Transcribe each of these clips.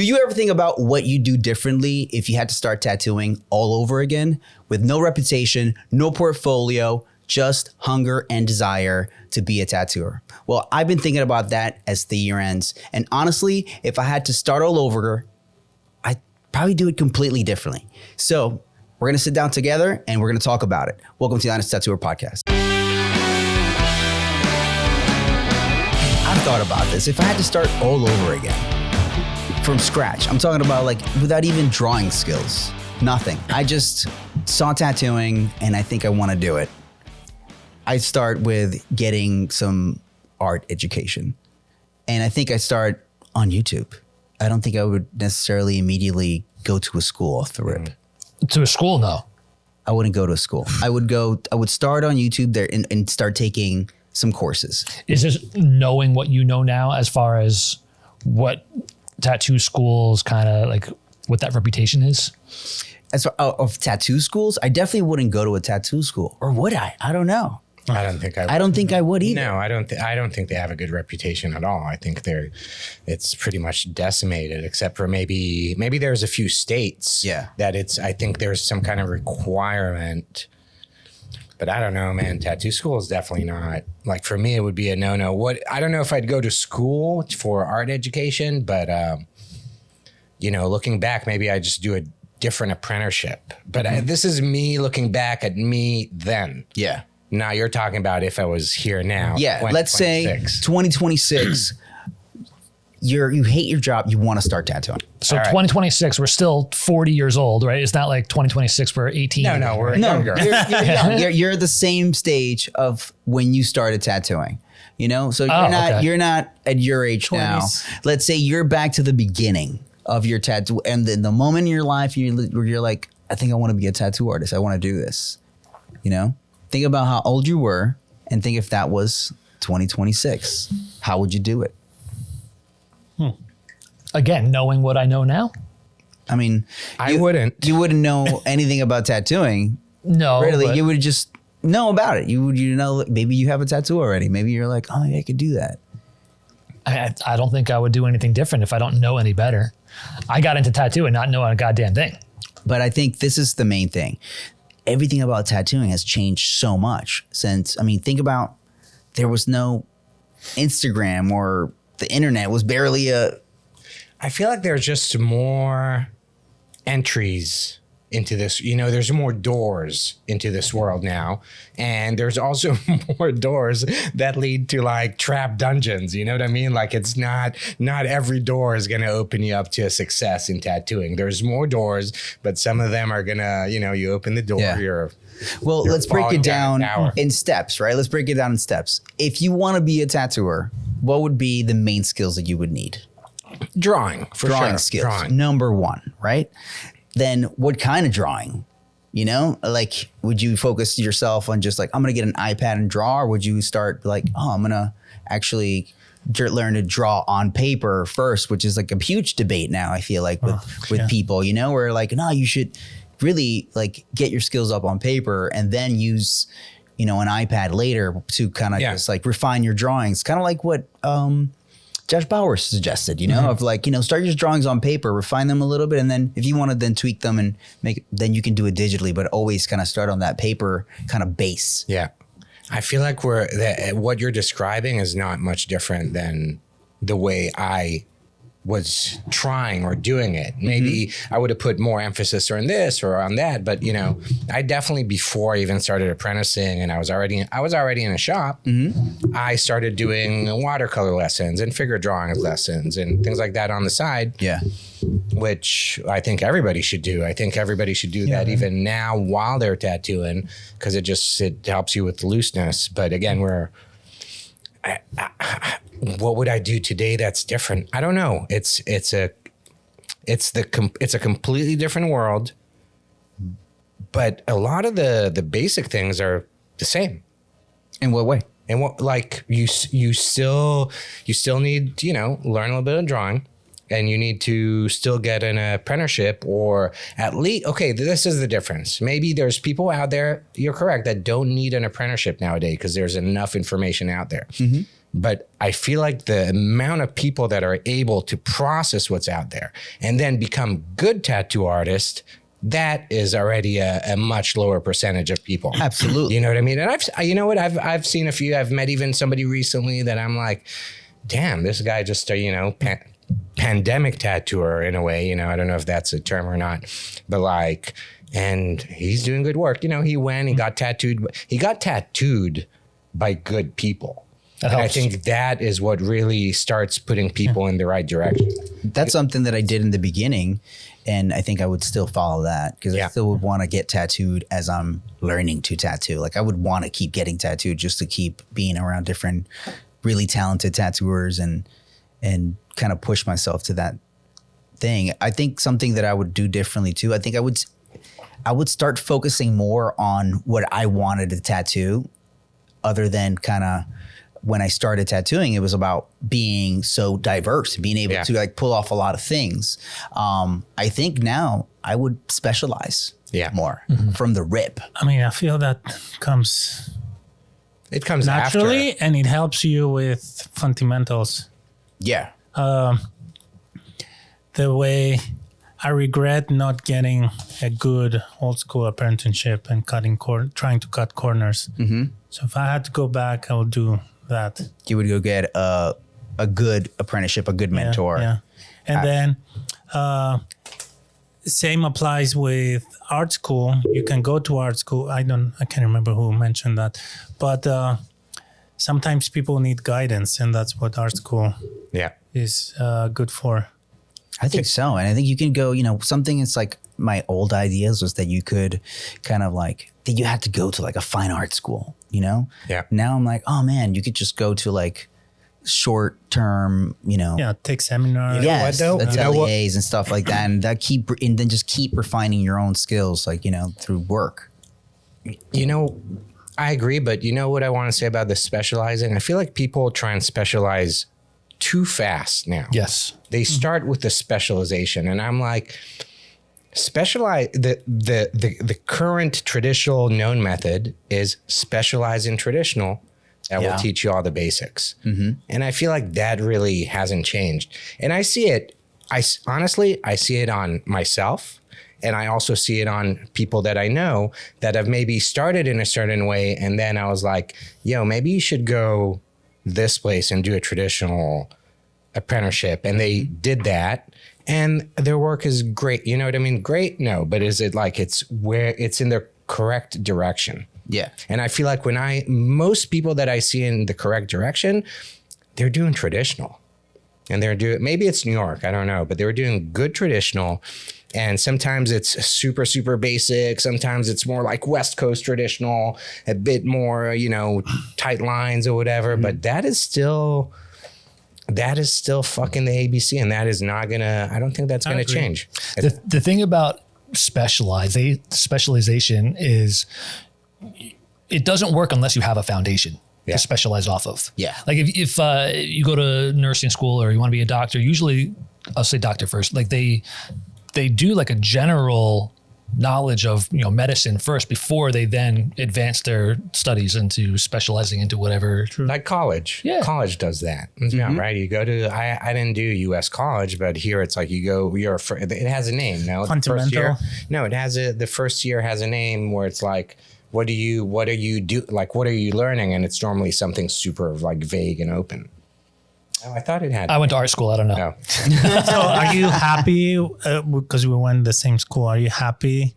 Do you ever think about what you do differently if you had to start tattooing all over again with no reputation, no portfolio, just hunger and desire to be a tattooer? Well, I've been thinking about that as the year ends. And honestly, if I had to start all over, I'd probably do it completely differently. So we're going to sit down together and we're going to talk about it. Welcome to the Honest Tattooer Podcast. I've thought about this. If I had to start all over again from scratch, I'm talking about like without even drawing skills, nothing. I just saw tattooing and I think I want to do it. I'd start with getting some art education. And I think I start on YouTube. I don't think I would necessarily immediately go to a school off the rip. To a school, no. I wouldn't go to a school. I would start on YouTube there and start taking some courses. Is this knowing what you know now as far as what tattoo schools kind of like, what that reputation is? As far of tattoo schools, I definitely wouldn't go to a tattoo school. Or would I? I don't know. I don't think I would. I don't think I would either. No, I don't think they have a good reputation at all. I think it's pretty much decimated, except for maybe there's a few states that I think there's some kind of requirement. But I don't know, man. Tattoo school is definitely not, like, for me, it would be a no-no. I don't know if I'd go to school for art education, but looking back, maybe I just do a different apprenticeship. But this is me looking back at me then. Yeah. Now you're talking about if I was here now. Yeah, let's say 2026, you hate your job, you want to start tattooing. So 2026, we're still 40 years old, right? It's not like 2026, we're 18. No, we're younger. You're young. You're the same stage of when you started tattooing. So you're not at your age 20s. Now. Let's say you're back to the beginning of your tattoo, and then the moment in your life where you're like, I think I want to be a tattoo artist. I want to do this. Think about how old you were and think if that was 2026, how would you do it? Again, knowing what I know now. I mean, I wouldn't. You wouldn't know anything about tattooing. No, really. You would just know about it. Maybe you have a tattoo already. Maybe you're like, oh, I could do that. I don't think I would do anything different if I don't know any better. I got into tattooing not knowing a goddamn thing. But I think this is the main thing. Everything about tattooing has changed so much since, think about, there was no Instagram or the internet was barely I feel like there's just more entries into this. There's more doors into this world now. And there's also more doors that lead to like trap dungeons. You know what I mean? Like it's not every door is going to open you up to a success in tattooing. There's more doors, but some of them are going to, you open the door. Yeah. Let's break it down in steps, right? Let's break it down in steps. If you want to be a tattooer, what would be the main skills that you would need? Drawing skills. Number one, right? Then what kind of drawing? Like, would you focus yourself on just like, I'm going to get an iPad and draw? Or would you start like, I'm going to actually learn to draw on paper first, which is like a huge debate now, I feel like with people, where like, no, you should really like get your skills up on paper and then use, an iPad later to kind of just like refine your drawings. Kind of like what, Josh Bauer suggested, of like, start your drawings on paper, refine them a little bit. And then if you want to then tweak them and then you can do it digitally, but always kind of start on that paper kind of base. Yeah. I feel like what you're describing is not much different than the way I was trying or doing it. Maybe I would have put more emphasis on this or on that, but I definitely, before I even started apprenticing and I was already in a shop, I started doing watercolor lessons and figure drawing lessons and things like that on the side. Yeah. Which I think everybody should do. I think everybody should do that even now while they're tattooing, because it helps you with looseness. But again, what would I do today that's different? I don't know. It's a completely different world, but a lot of the basic things are the same. In what way? And what, like, you still need, learn a little bit of drawing, and you need to still get an apprenticeship, or at least, okay, this is the difference. Maybe there's people out there, you're correct, that don't need an apprenticeship nowadays because there's enough information out there. But I feel like the amount of people that are able to process what's out there and then become good tattoo artists, that is already a much lower percentage of people. Absolutely. You know what I mean? And I've seen a few. I've met even somebody recently that I'm like, damn, this guy just pandemic tattooer in a way. I don't know if that's a term or not, but like, and he's doing good work. He went, he got tattooed. He got tattooed by good people. And I think that is what really starts putting people in the right direction. That's something that I did in the beginning, and I think I would still follow that because I still would want to get tattooed as I'm learning to tattoo. Like I would want to keep getting tattooed just to keep being around different really talented tattooers and kind of push myself to that thing. I think something that I would do differently too, I think I would start focusing more on what I wanted to tattoo other than kind of when I started tattooing, it was about being so diverse, being able to like pull off a lot of things. I think now I would specialize more from the rip. I mean, I feel that comes naturally after. and it helps you with fundamentals. Yeah. The way I regret not getting a good old school apprenticeship and trying to cut corners. Mm-hmm. So if I had to go back, I would do that. You would go get a good apprenticeship, a good mentor. Yeah. And then same applies with art school. You can go to art school. I can't remember who mentioned that, but sometimes people need guidance, and that's what art school is good for. I think so. And I think you can go, something it's like my old ideas was that you could kind of like, that you had to go to like a fine art school, Yeah. Now I'm like, oh man, you could just go to like short term, take seminars. Yes, that's LEAs and stuff like that. And then just keep refining your own skills, like, through work. I agree, but you know what I want to say about the specializing? I feel like people try and specialize too fast now. Yes. They start with the specialization, and I'm like, specialize. The current traditional known method is specialize in traditional. That will teach you all the basics. Mm-hmm. And I feel like that really hasn't changed. And I see it. Honestly, I see it on myself. And I also see it on people that I know that have maybe started in a certain way. And then I was like, maybe you should go this place and do a traditional apprenticeship. And they did that. And their work is great. You know what I mean? Great? No. But is it like it's in the correct direction? Yeah. And I feel like most people that I see in the correct direction, they're doing traditional. And maybe it's New York, I don't know, but they were doing good traditional. And sometimes it's super, super basic. Sometimes it's more like West Coast traditional, a bit more, tight lines or whatever. Mm-hmm. But that is still fucking the ABC. And that is not I don't think that's going to change. The thing about specialization is it doesn't work unless you have a foundation to specialize off of. Yeah. Like if you go to nursing school or you want to be a doctor, usually I'll say doctor first, like they do like a general knowledge of, medicine first before they then advance their studies into specializing into whatever. Like college. Yeah. College does that. Mm-hmm. Yeah, right. You go to, I didn't do US college, but here it's like you go, it has a name. No, fundamental. The first year has a name where it's like, what are you learning? And it's normally something super like vague and open. Oh, I thought it had. I went to art school. I don't know. No. So are you happy, because we went to the same school, are you happy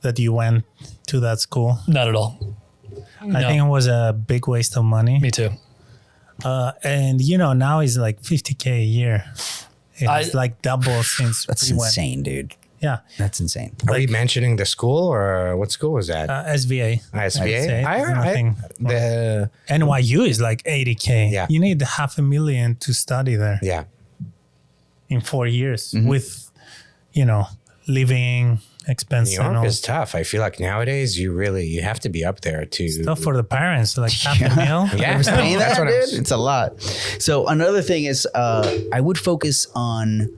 that you went to that school? Not at all. I think it was a big waste of money. Me too. And now it's like $50K a year. It's like double since that's we insane, went. dude. Yeah. That's insane. Are we mentioning the school or what school was that? SVA. SVA? The NYU is like $80K. Yeah. You need $500,000 to study there. Yeah. In 4 years with, living expense. New York is tough. I feel like nowadays you have to be up there to. Stuff for the parents, like $500,000. Yeah. That's what dude? It's a lot. So another thing is I would focus on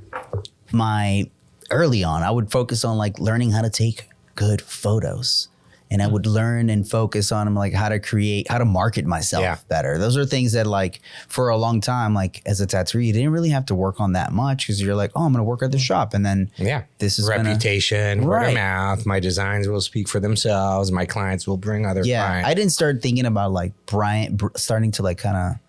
early on, I would focus on like learning how to take good photos and I would learn and focus on like how to market myself better. Those are things that like for a long time, like as a tattooer, you didn't really have to work on that much because you're like, oh, I'm going to work at the shop. And then this is reputation, word of mouth. My designs will speak for themselves. My clients will bring other clients. I didn't start thinking about like starting to like kind of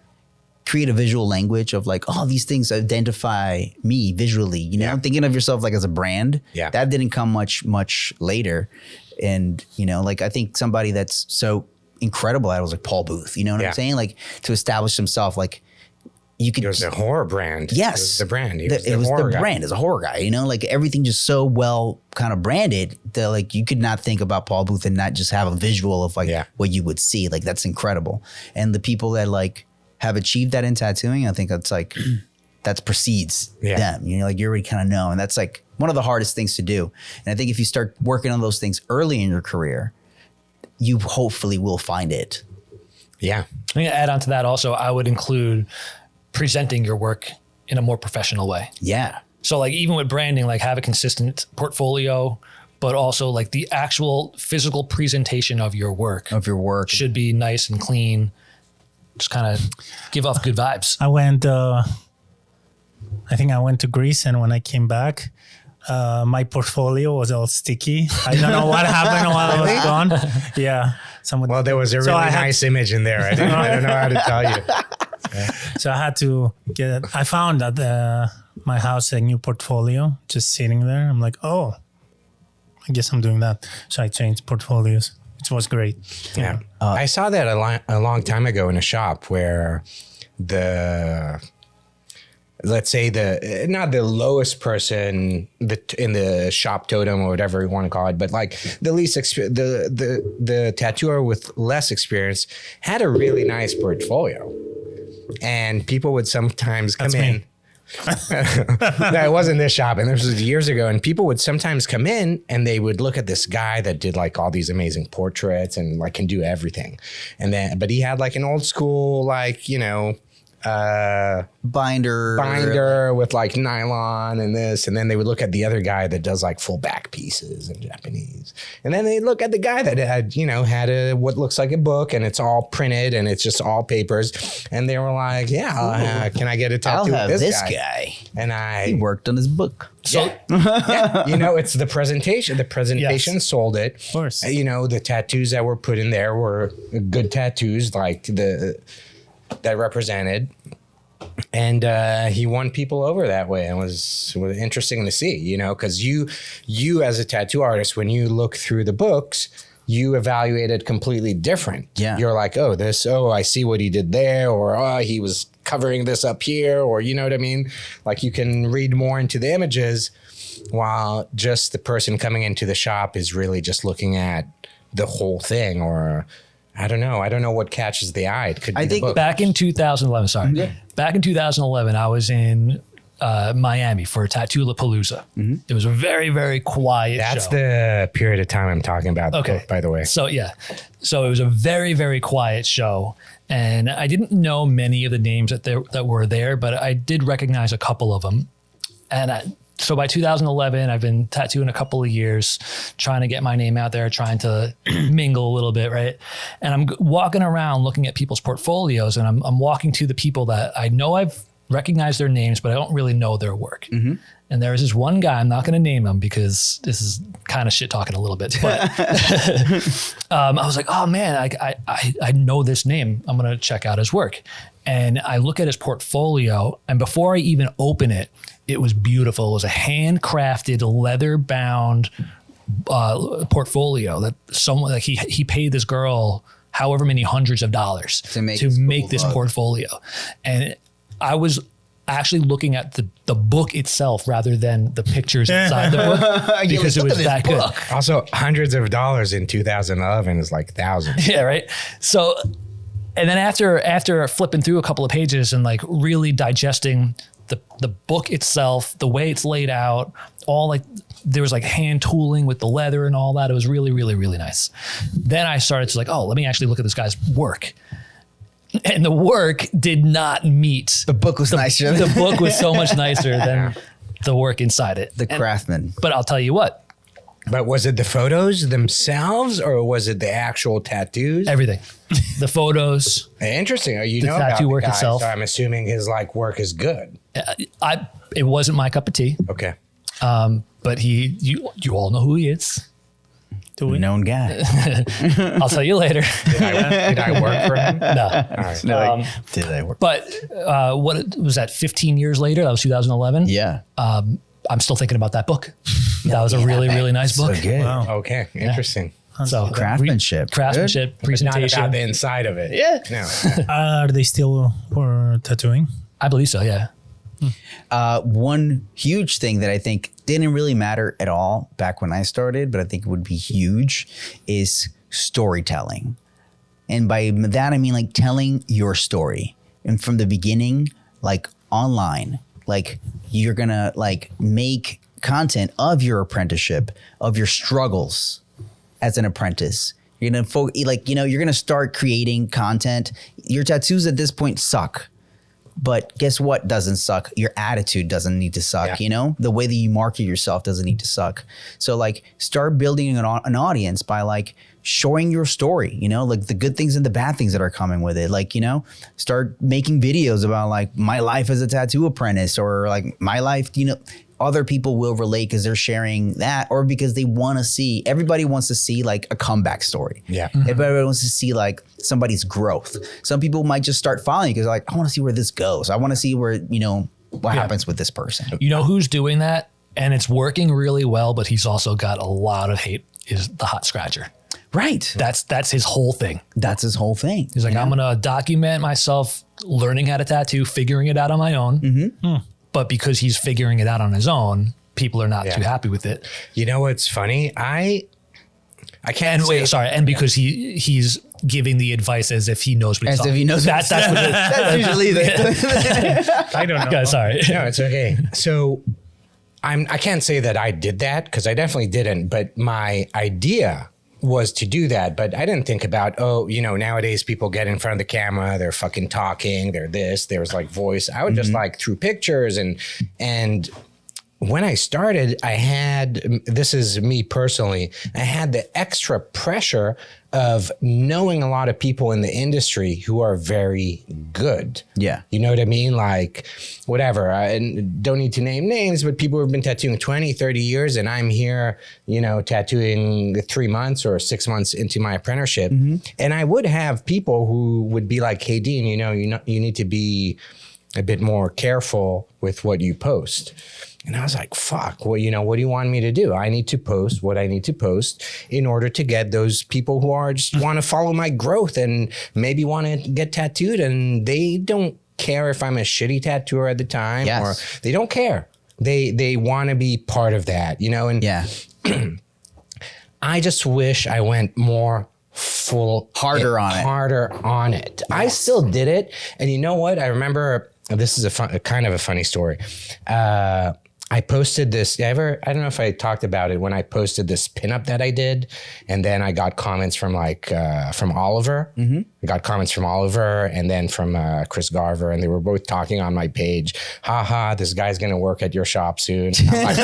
create a visual language of like, oh, these things identify me visually, you know, thinking of yourself like as a brand. Yeah. That didn't come much later. And, you know, like I think somebody that's so incredible at it was like Paul Booth, you know what I'm saying? Like to establish himself, like you could. It was a horror brand. Yes. It was the brand. It was the brand as a horror guy, you know, like everything just so well kind of branded that like you could not think about Paul Booth and not just have a visual of like what you would see. Like that's incredible. And the people that like have achieved that in tattooing, I think that's like, that precedes them. You know, like you already kind of know. And that's like one of the hardest things to do. And I think if you start working on those things early in your career, you hopefully will find it. Yeah. I'm going to add on to that also, I would include presenting your work in a more professional way. Yeah. So like even with branding, like have a consistent portfolio, but also like the actual physical presentation of your work. Should be nice and clean. Just kind of give off good vibes. I think I went to Greece, and when I came back, my portfolio was all sticky. I don't know what happened while I was gone. Yeah. Well, there was a really nice image in there. I don't know how to tell you. So I had to get it. I found at my house a new portfolio just sitting there. I'm like, oh, I guess I'm doing that. So I changed portfolios. It was great. Yeah. I saw that a long time ago in a shop where let's say not the lowest person in the shop totem or whatever you want to call it, but like the least the tattooer with less experience had a really nice portfolio, and people would sometimes come in. No, it wasn't this shop, and this was years ago, and people would sometimes come in and they would look at this guy that did like all these amazing portraits and like can do everything, but he had like an old school, like, you know, binder with like nylon and this, and then they would look at the other guy that does like full back pieces in Japanese, and then they look at the guy that had what looks like a book and it's all printed and it's just all papers, and they were like, can I get a tattoo I'll have with this guy? And he worked on his book. So you know, it's the presentation. The presentation sold it. Of course. You know, the tattoos that were put in there were good tattoos, like that represented, and he won people over that way, and was interesting to see, you know, because you as a tattoo artist, when you look through the books, you evaluate it completely different. Yeah, you're like, I see what he did there, or he was covering this up here, or you know what I mean, like you can read more into the images, while just the person coming into the shop is really just looking at the whole thing, or I don't know what catches the eye. It could be the book. Back in 2011, back in 2011, I was in Miami for Tattoo-La-Palooza. Mm-hmm. It was a very, very quiet show. That's the period of time I'm talking about, by the way. So it was a very, very quiet show. And I didn't know many of the names that were there, but I did recognize a couple of them. And so by 2011, I've been tattooing a couple of years, trying to get my name out there, trying to mingle a little bit, right? And I'm walking around looking at people's portfolios, and I'm walking to the people that I know I've recognized their names, but I don't really know their work. Mm-hmm. And there was this one guy, I'm not going to name him because this is kind of shit talking a little bit, but I was like, oh man, I know this name. I'm going to check out his work. And I look at his portfolio, and before I even open it, it was beautiful. It was a handcrafted, leather-bound portfolio that someone, like he paid this girl however many hundreds of dollars to make this portfolio. And I was actually looking at the book itself rather than the pictures inside the book because it was that good. Also, hundreds of dollars in 2011 is like thousands. Yeah, right. So, and then after flipping through a couple of pages and like really digesting the book itself, the way it's laid out, all like there was like hand tooling with the leather and all that. It was really, really, really nice. Then I started to like, let me actually look at this guy's work. And the work did not meet. The book was nicer. The book was so much nicer than the work inside it. The craftsman. But I'll tell you what, But was it the photos themselves or was it the actual tattoos? Everything. The photos. Interesting. You The know tattoo about the work guy, itself. so I'm assuming his like work is good. It wasn't my cup of tea. Okay. But you all know who he is. Do we? Known guy. I'll tell you later. Did I work for him? No. All right. No, did I work? But what was that? 15 years later, that was 2011. Yeah. I'm still thinking about that book. That was a really, really nice book. So good. Wow. Okay. Interesting. So Craftsmanship. craftsmanship, Not presentation. about the inside of it. Yeah. No. Are they still for tattooing? I believe so. Yeah. One huge thing that I think didn't really matter at all back when I started, but I think it would be huge is storytelling. And by that, I mean like telling your story. And from the beginning, like online, like you're gonna like make content of your apprenticeship, of your struggles as an apprentice. You're gonna you're gonna start creating content. Your tattoos at this point suck. But guess what doesn't suck? Your attitude doesn't need to suck, Yeah. you know? The way that you market yourself doesn't need to suck. So like start building an audience by like showing your story, you know, like the good things and the bad things that are coming with it. Like, you know, start making videos about like my life as a tattoo apprentice or like my life, you know, other people will relate because they're sharing that or because they want to see, everybody wants to see like a comeback story. Yeah. Everybody wants to see like somebody's growth. Some people might just start following because like, I want to see where this goes. I want to see where, you know, what happens with this person. You know who's doing that? And it's working really well, but he's also got a lot of hate is the hot scratcher. Right. That's his whole thing. That's his whole thing. He's like, I'm going to document myself learning how to tattoo, figuring it out on my own. But because he's figuring it out on his own, people are not too happy with it. You know what's funny? I can't And say, and because he's giving the advice as if he knows what he's As if talking. he knows That's what it is. That's usually the I don't know. Okay, sorry. No, it's okay. So I can't say that I did that because I definitely didn't, but my idea was to do that. But I didn't think about, oh, you know, nowadays people get in front of the camera, they're fucking talking, they're this, there's like voice. I would just like through pictures and when I started, I had, this is me personally, I had the extra pressure of knowing a lot of people in the industry who are very good. Yeah. You know what I mean? Like whatever. I don't need to name names, but people who have been tattooing 20, 30 years and I'm here, you know, tattooing 3 months or 6 months into my apprenticeship. And I would have people who would be like, hey, Dean, you know, you need to be a bit more careful with what you post. And I was like, fuck, well, you know, what do you want me to do? I need to post what I need to post in order to get those people who are just want to follow my growth and maybe want to get tattooed. And they don't care if I'm a shitty tattooer at the time or they don't care. They want to be part of that, you know? And I just wish I went more harder on it. I still did it. And you know what? I remember, this is a kind of a funny story. I posted this, I don't know if I talked about it when I posted this pinup that I did. And then I got comments from like, from Oliver. I got comments from Oliver and then from Chris Garver. And they were both talking on my page. This guy's going to work at your shop soon. I'm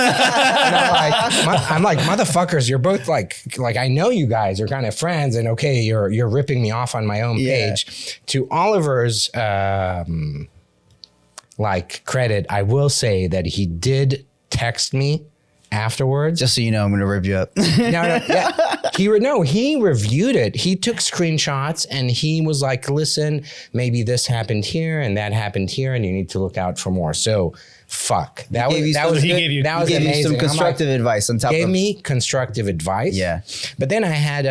like, motherfuckers, you're both like, I know you guys are kind of friends and okay, you're ripping me off on my own page. To Oliver's, like credit, I will say that he did text me afterwards. Just so you know, I'm going to rip you up. He reviewed it. He took screenshots and he was like, listen, maybe this happened here and that happened here and you need to look out for more. So fuck. That was amazing. Some constructive advice on top of me constructive advice. Yeah. But then I had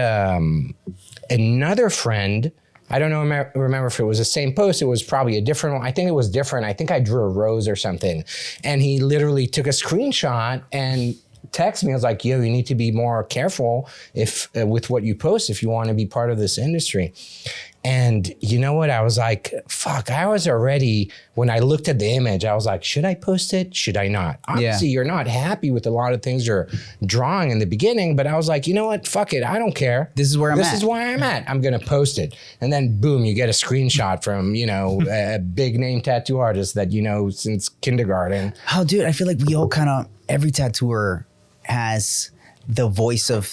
another friend. I don't know, remember if it was the same post. It was probably a different one. I think it was different. I think I drew a rose or something. And he literally took a screenshot and texted me. I was like, yo, you need to be more careful with what you post if you want to be part of this industry. And you know what? I was like, fuck, I was already, when I looked at the image, I was like, should I post it? Should I not? Obviously, you're not happy with a lot of things you're drawing in the beginning, but I was like, you know what? Fuck it. I don't care. This is where This is where I'm at. I'm going to post it. And then boom, you get a screenshot from, you know, a big name tattoo artist that you know since kindergarten. Oh, dude, I feel like we all every tattooer has the voice of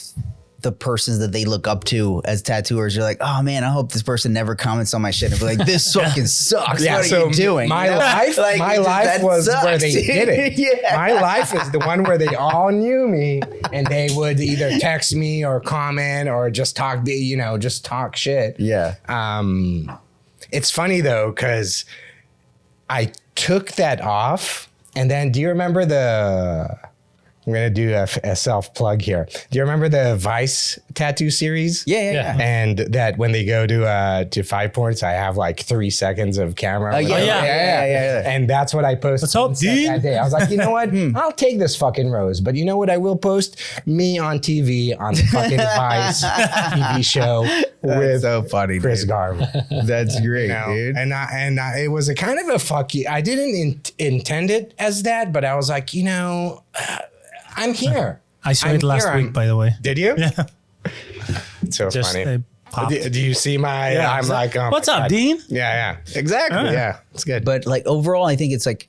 the persons that they look up to as tattooers. You're like, oh man, I hope this person never comments on my shit and be like, this fucking sucks. Yeah, what are so you doing? My You know? life, Like, my life that was sucks, where they dude. did it. Yeah. My life is the one where they all knew me, and they would either text me or comment or just talk, just talk shit. Yeah. It's funny though, because I took that off, and then do you remember I'm going to do a self plug here. Do you remember the Vice tattoo series? Yeah. And that when they go to 5 Points, I have like 3 seconds of camera. Oh, yeah. And that's what I posted. What's up, dude? That day. I was like, you know what? I'll take this fucking rose. But you know what I will post? Me on TV on the fucking Vice TV show with so funny, Chris dude. Garvin. That's great, You know? dude. And it was a kind of a fuck you. I didn't intend it as that, but I was like, I'm here. I saw I'm it last here. week, by the way. Did you? Yeah. It's so Just funny. popped. Do you see my? Yeah. I'm like, oh What's my up, God. Dean? Yeah, exactly. Yeah, it's good. But like overall, I think it's like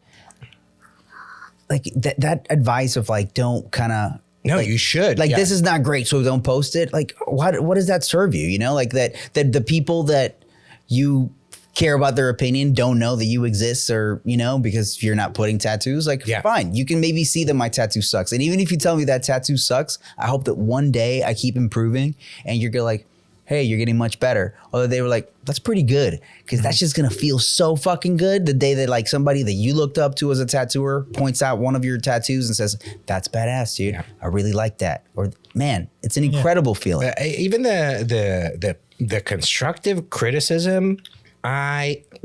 that advice of like, don't kind of. no, like, you should. Like Yeah. this is not great, so don't post it. Like what does that serve you? You know, like that the people that you care about their opinion don't know that you exist, or because you're not putting tattoos. Like fine, you can maybe see that my tattoo sucks, and even if you tell me that tattoo sucks, I hope that one day I keep improving, and you're gonna like, hey, you're getting much better. Or they were like, that's pretty good, because that's just gonna feel so fucking good the day that like somebody that you looked up to as a tattooer points out one of your tattoos and says, that's badass, dude. Yeah. I really like that. Or man, it's an incredible feeling. Even the constructive criticism,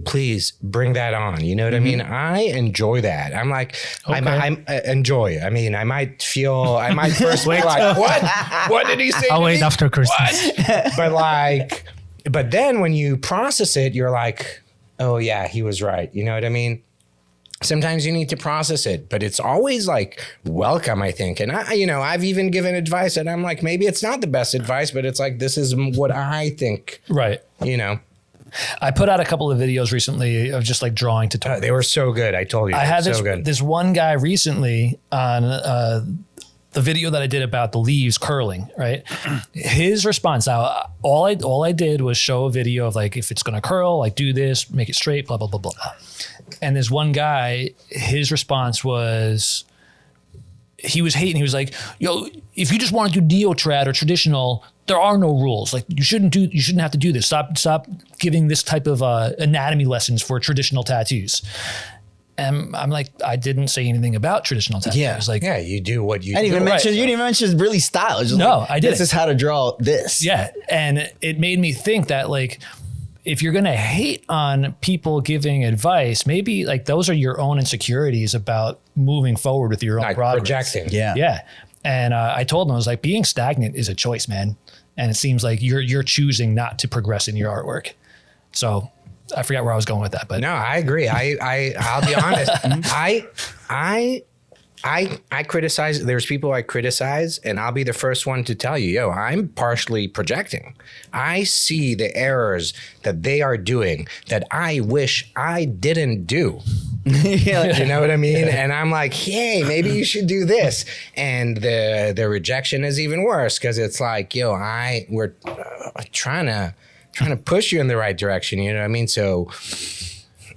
please bring that on. You know what I mean? I enjoy that. I'm like, I enjoy. I mean, I might first be like, what did he say? I'll to wait me? after Christmas. What? but then when you process it, you're like, oh yeah, he was right. You know what I mean? Sometimes you need to process it, but it's always like welcome, I think. And I've even given advice, and I'm like, maybe it's not the best advice, but it's like, this is what I think. Right. I put out a couple of videos recently of just like drawing tutorials. they were so good. I told you. I had good. this one guy recently on the video that I did about the leaves curling, right? His response, now all I did was show a video of like, if it's going to curl, like do this, make it straight, blah, blah, blah, blah. And this one guy, his response was, he was hating. He was like, yo, if you just want to do neo-trad or traditional, there are no rules. Like you shouldn't have to do this. Stop giving this type of anatomy lessons for traditional tattoos. And I'm like, I didn't say anything about traditional tattoos. Yeah. Like, Yeah, you do what you I didn't do. even mention. You didn't even mention really style. It's just No, like, I didn't. This is how to draw this. yeah. And it made me think that like, if you're going to hate on people giving advice, maybe like those are your own insecurities about moving forward with your own Like progress. projecting. Yeah. Yeah. And I told him, I was like, being stagnant is a choice, man. And it seems like you're choosing not to progress in your artwork. So I forgot where I was going with that, but No, I agree. I'll be honest. I criticize. There's people I criticize, and I'll be the first one to tell you, yo, I'm partially projecting. I see the errors that they are doing that I wish I didn't do. You know what I mean? And I'm like, hey, maybe you should do this. And the rejection is even worse, because it's like, yo, we're trying to push you in the right direction. You know what I mean? So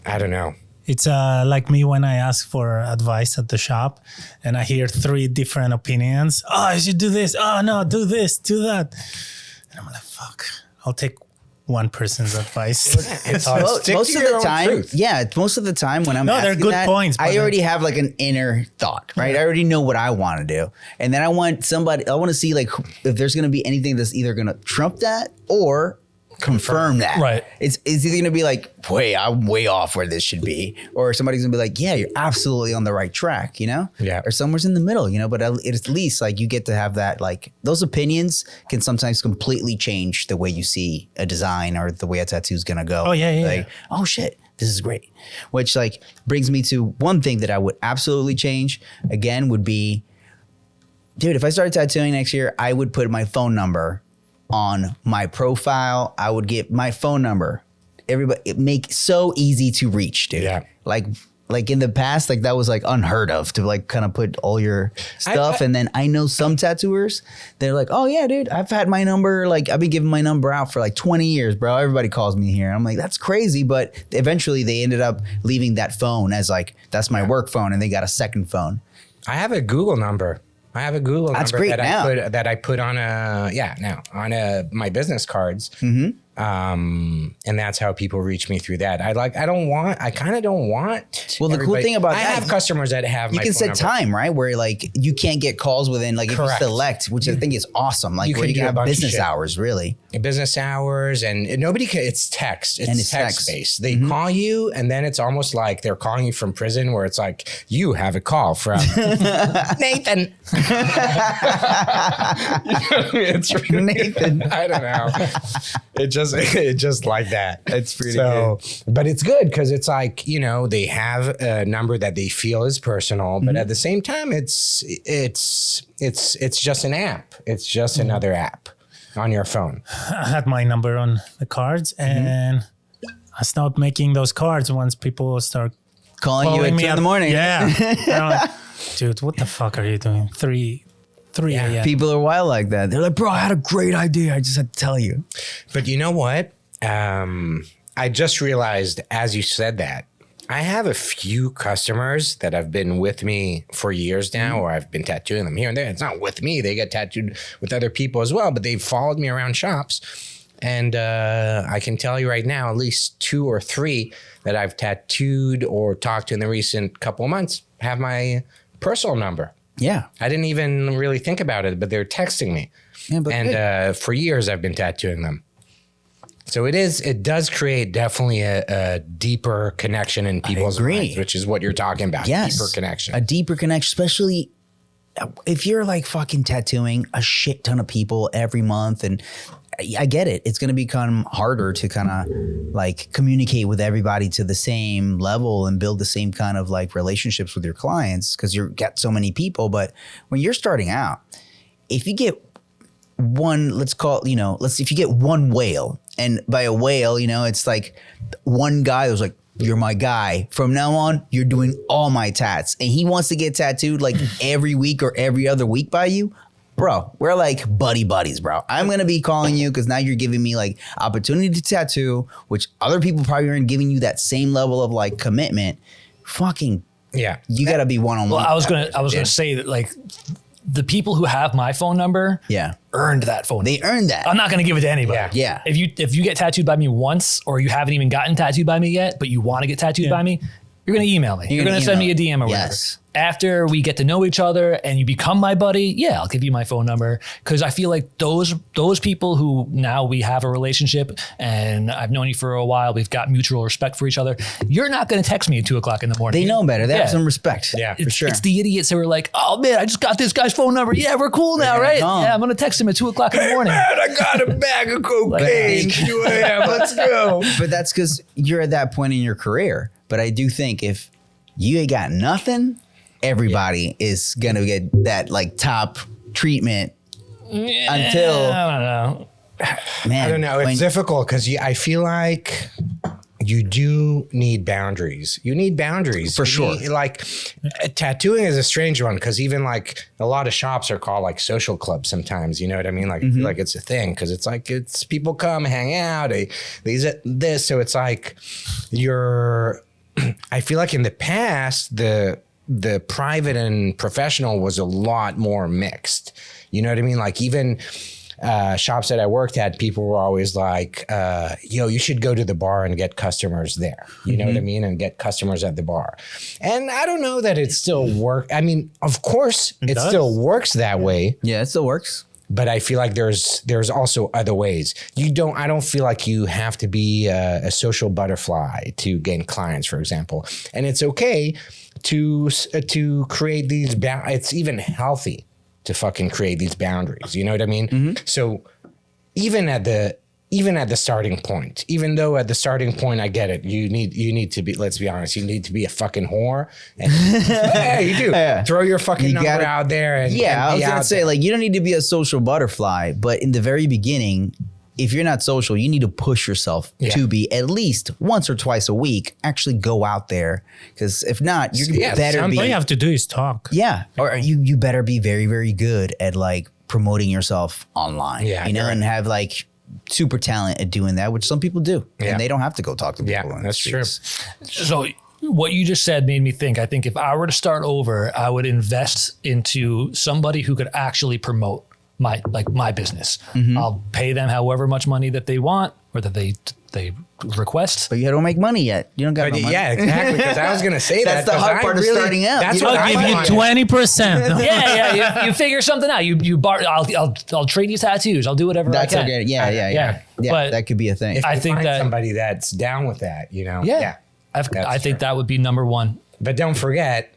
I don't know. It's like me when I ask for advice at the shop and I hear 3 different opinions. Oh, I should do this. Oh, no, do this, do that. And I'm like, fuck, I'll take one person's advice. It's hard. Most of the time, most of the time when I'm No, they're asking good that, points, I but already have like an inner thought, right? I already know what I want to do, and then I want to see like if there's going to be anything that's either going to trump that or confirm that. Right. It's either going to be like, I'm way off where this should be, or somebody's going to be like, yeah, you're absolutely on the right track, Yeah. or somewhere's in the middle, but at least like you get to have that, like those opinions can sometimes completely change the way you see a design or the way a tattoo's going to go. Oh, yeah. Like, oh shit, this is great. Which like brings me to one thing that I would absolutely change again would be, dude, if I started tattooing next year, I would put my phone number on my profile. I would get my phone number. Everybody, it make so easy to reach, dude. Yeah. Like like in the past, like that was like unheard of to like kind of put all your stuff. And then I know some tattooers, they're like, oh yeah, dude, I've had my number. Like I've been giving my number out for like 20 years, bro. Everybody calls me here. I'm like, that's crazy. But eventually they ended up leaving that phone as like, that's my work phone. And they got a second phone. I have a Google number. That's great that I put on my business cards. Mm-hmm. And that's how people reach me through that. I kind of don't want. Well, the cool thing about I have customers that have you my can phone set number. time, right? Where like you can't get calls within like if you Correct. select, which I think is awesome. Like where you do can a have bunch of business shit. hours, really. Business hours, and nobody can. It's text. It's text based. They call you, and then it's almost like they're calling you from prison, where it's like you have a call from Nathan. It's really, Nathan. I don't know. It just like that. That's pretty good. But it's good because it's like, they have a number that they feel is personal, but at the same time, it's just an app. It's just another app on your phone. I had my number on the cards, and I stopped making those cards once people start Calling you at 2 in the morning. Yeah. They're like, dude, what the fuck are you doing? 3 a.m. People are wild like that. They're like, bro, I had a great idea. I just had to tell you. But you know what? I just realized as you said that, I have a few customers that have been with me for years now, or I've been tattooing them here and there. It's not with me. They get tattooed with other people as well, but they've followed me around shops. And I can tell you right now, at least 2 or 3 that I've tattooed or talked to in the recent couple of months have my personal number. Yeah. I didn't even really think about it, but they're texting me. Yeah, but good. For years, I've been tattooing them. So it does create definitely a deeper connection in people's minds, which is what you're talking about. Yes. Deeper connection. A deeper connection, especially if you're like fucking tattooing a shit ton of people every month. And I get it. It's going to become harder to kind of like communicate with everybody to the same level and build the same kind of like relationships with your clients because you got so many people. But when you're starting out, if you get one, if you get one whale, and by a whale, it's like one guy who's like, you're my guy. From now on, you're doing all my tats. And he wants to get tattooed like every week or every other week by you. Bro, we're like buddies, bro. I'm going to be calling you because now you're giving me like opportunity to tattoo, which other people probably aren't giving you that same level of like commitment. Fucking, yeah. You got to be one-on-one. Well, I was going to say that like the people who have my phone number earned that phone. They earned that. I'm not going to give it to anybody. Yeah. If you get tattooed by me once, or you haven't even gotten tattooed by me yet, but you want to get tattooed by me, you're going to email me. You're going to send me a DM or whatever. Yes. After we get to know each other and you become my buddy, I'll give you my phone number. Because I feel like those people who now we have a relationship and I've known you for a while, we've got mutual respect for each other. You're not going to text me at 2 o'clock in the morning. They know better. They have some respect. Yeah, for sure. It's the idiots that were like, oh man, I just got this guy's phone number. Yeah, we're cool now, right? Yeah, I'm going to text him at 2 o'clock in the morning. Man, I got a bag of cocaine. 2 a.m. Let's go. But that's because you're at that point in your career. But I do think if you ain't got nothing, everybody is gonna get that like top treatment until I don't know. Man, I don't know. It's difficult because I feel like you do need boundaries. You need boundaries. For sure. Like tattooing is a strange one because even like a lot of shops are called like social clubs sometimes. You know what I mean? Like I feel like it's a thing because it's like it's people come hang out. This. So it's like I feel like in the past the private and professional was a lot more mixed. You know what I mean? Like even shops that I worked at, people were always like, you should go to the bar and get customers there. You know what I mean? And get customers at the bar. And I don't know that it still works. I mean, of course it still works that way. Yeah, it still works. But I feel like there's also other ways. I don't feel like you have to be a social butterfly to gain clients, for example. And it's okay to create these it's even healthy to fucking create these boundaries. You know what I mean? So even at the starting point, even though at the starting point, I get it. You need to be, let's be honest, you need to be a fucking whore. And, yeah, you do. Yeah. Throw your fucking number out there. And I was be going to out say, there. like, you don't need to be a social butterfly, but in the very beginning, if you're not social, you need to push yourself to be at least once or twice a week, actually go out there. Because if not, you better be. All you have to do is talk. Yeah. Or you better be very, very good at like promoting yourself online. Yeah. You know, and have like super talent at doing that, which some people do. Yeah. And they don't have to go talk to people. Yeah, that's true. So what you just said made me think, I think if I were to start over, I would invest into somebody who could actually promote my business. I'll pay them however much money that they want or that they request. But you don't make money yet. You don't got no money. Yeah, exactly. Because I was going to say That's the hard part of starting out. That's You what know, I I'll give you wanted. 20%. Yeah, you figure something out. I'll trade you tattoos. I'll do whatever That's I can. okay. Yeah. But that could be a thing. If I you think find that- somebody that's down with that, you know. Yeah. I think that would be number one. But don't forget,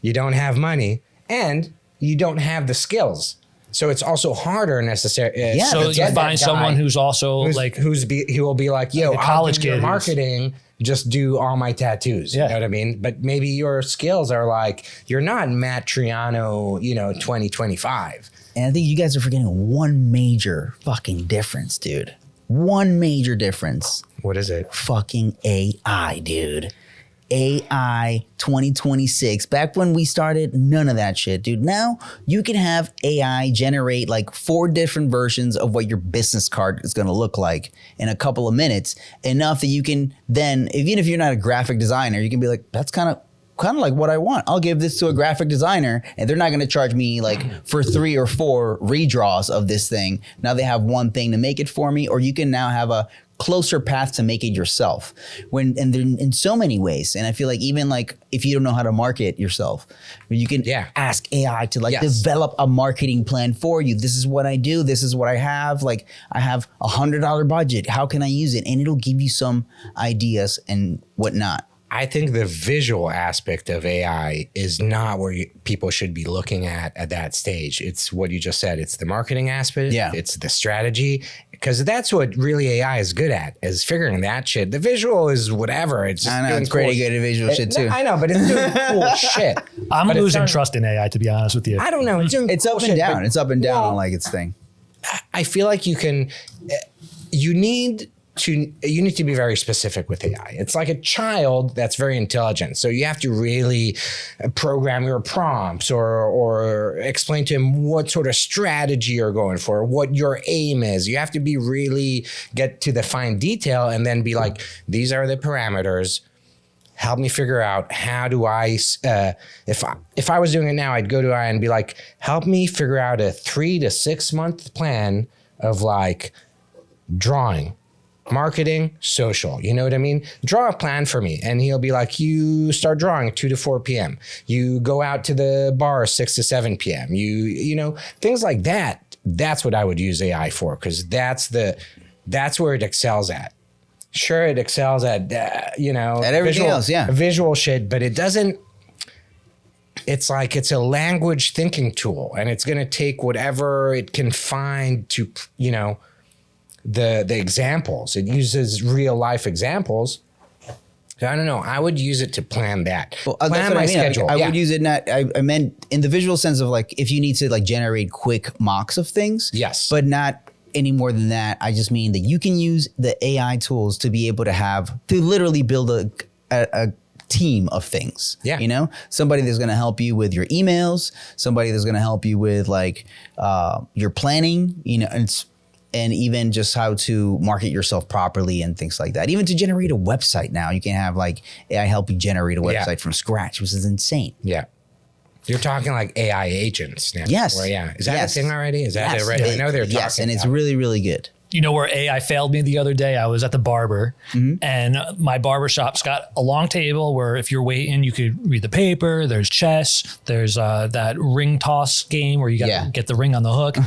you don't have money and you don't have the skills. So it's also harder necessarily. So you find someone who's also he will be like, yo, Like a I'll college do your kid who's- marketing, just do all my tattoos. Yeah. You know what I mean? But maybe your skills are like, you're not Matt Triano, 2025. And I think you guys are forgetting one major fucking difference, dude. One major difference. What is it? Fucking AI, dude. AI 2026. Back when we started, none of that shit, dude. Now you can have AI generate like 4 different versions of what your business card is going to look like in a couple of minutes, enough that you can then, even if you're not a graphic designer, you can be like, that's kind of like what I want. I'll give this to a graphic designer and they're not going to charge me like for 3 or 4 redraws of this thing. Now they have one thing to make it for me, or you can now have a closer path to make it yourself and in so many ways. And I feel like even like if you don't know how to market yourself, you can ask AI to like develop a marketing plan for you. This is what I do. This is what I have. Like I have $100 budget. How can I use it? And it'll give you some ideas and whatnot. I think the visual aspect of AI is not where people should be looking at that stage. It's what you just said. It's the marketing aspect. Yeah. It's the strategy, because that's what really AI is good at, is figuring that shit. The visual is whatever. It's just I know doing it's pretty cool good at visual shit too. I know, but it's doing cool shit. I'm But losing it's trust in AI, to be honest with you. I don't know. It's doing It's cool up and shit, down. but- It's up and down Well, on like its thing. I feel like you need to be very specific with AI. It's like a child that's very intelligent. So you have to really program your prompts or explain to him what sort of strategy you're going for, what your aim is. You have to be really get to the fine detail and then be like, these are the parameters. Help me figure out how do I, if I was doing it now, I'd go to AI and be like, help me figure out a 3 to 6 month plan of like drawing, marketing, social. You know what I mean? Draw a plan for me. And he'll be like, you start drawing 2 to 4 p.m. You go out to the bar 6 to 7 p.m. You know, things like that. That's what I would use AI for, because that's where it excels at. Sure, it excels at, At everything else, yeah. Visual shit, but it doesn't. It's like it's a language thinking tool, and it's going to take whatever it can find to, the examples. It uses real life examples. So I don't know. I would use it to plan that. Well, plan that's what my I mean. schedule. I would use it not. I meant in the visual sense of like if you need to like generate quick mocks of things. Yes. But not any more than that. I just mean that you can use the AI tools to be able to literally build a team of things. Yeah. You know, somebody that's going to help you with your emails, somebody that's going to help you with like your planning, and even just how to market yourself properly and things like that. Even to generate a website now, you can have like AI help you generate a website from scratch, which is insane. Yeah. You're talking like AI agents now. Yes. Where, is that Yes. a thing already? Is that Yes. it? I know they're talking. Yes, and it's about- really, really good. You know where AI failed me the other day? I was at the barber and my barber shop's got a long table where if you're waiting, you could read the paper. There's chess. There's that ring toss game where you got to get the ring on the hook.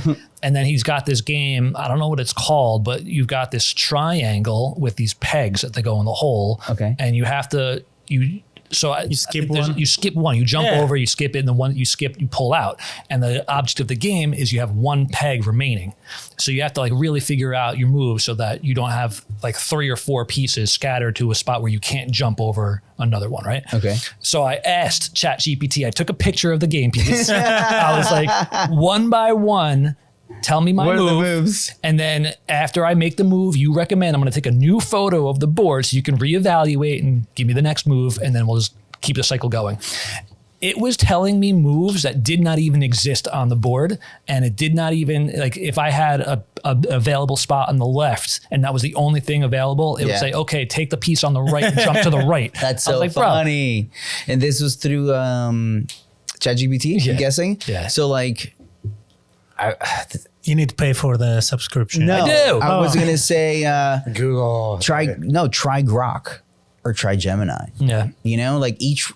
And then he's got this game. I don't know what it's called, but you've got this triangle with these pegs that they go in the hole. Okay. And you have to, you skip one? You skip one. You jump over, you skip it, and the one that you skip, you pull out. And the object of the game is you have one peg remaining. So you have to like really figure out your move so that you don't have like 3 or 4 pieces scattered to a spot where you can't jump over another one, right? Okay. So I asked ChatGPT, I took a picture of the game piece. I was like, one by one, tell me my What are the move. moves? And then after I make the move you recommend, I'm going to take a new photo of the board so you can reevaluate and give me the next move. And then we'll just keep the cycle going. It was telling me moves that did not even exist on the board. And it did not even, like, if I had a available spot on the left and that was the only thing available, it would say, okay, take the piece on the right and jump to the right. That's I was so like, bro. funny. And this was through ChatGPT, I'm guessing. Yeah. So like, You need to pay for the subscription. no, I do. I was gonna say Google. try Grok or try Gemini. Yeah. You know, like each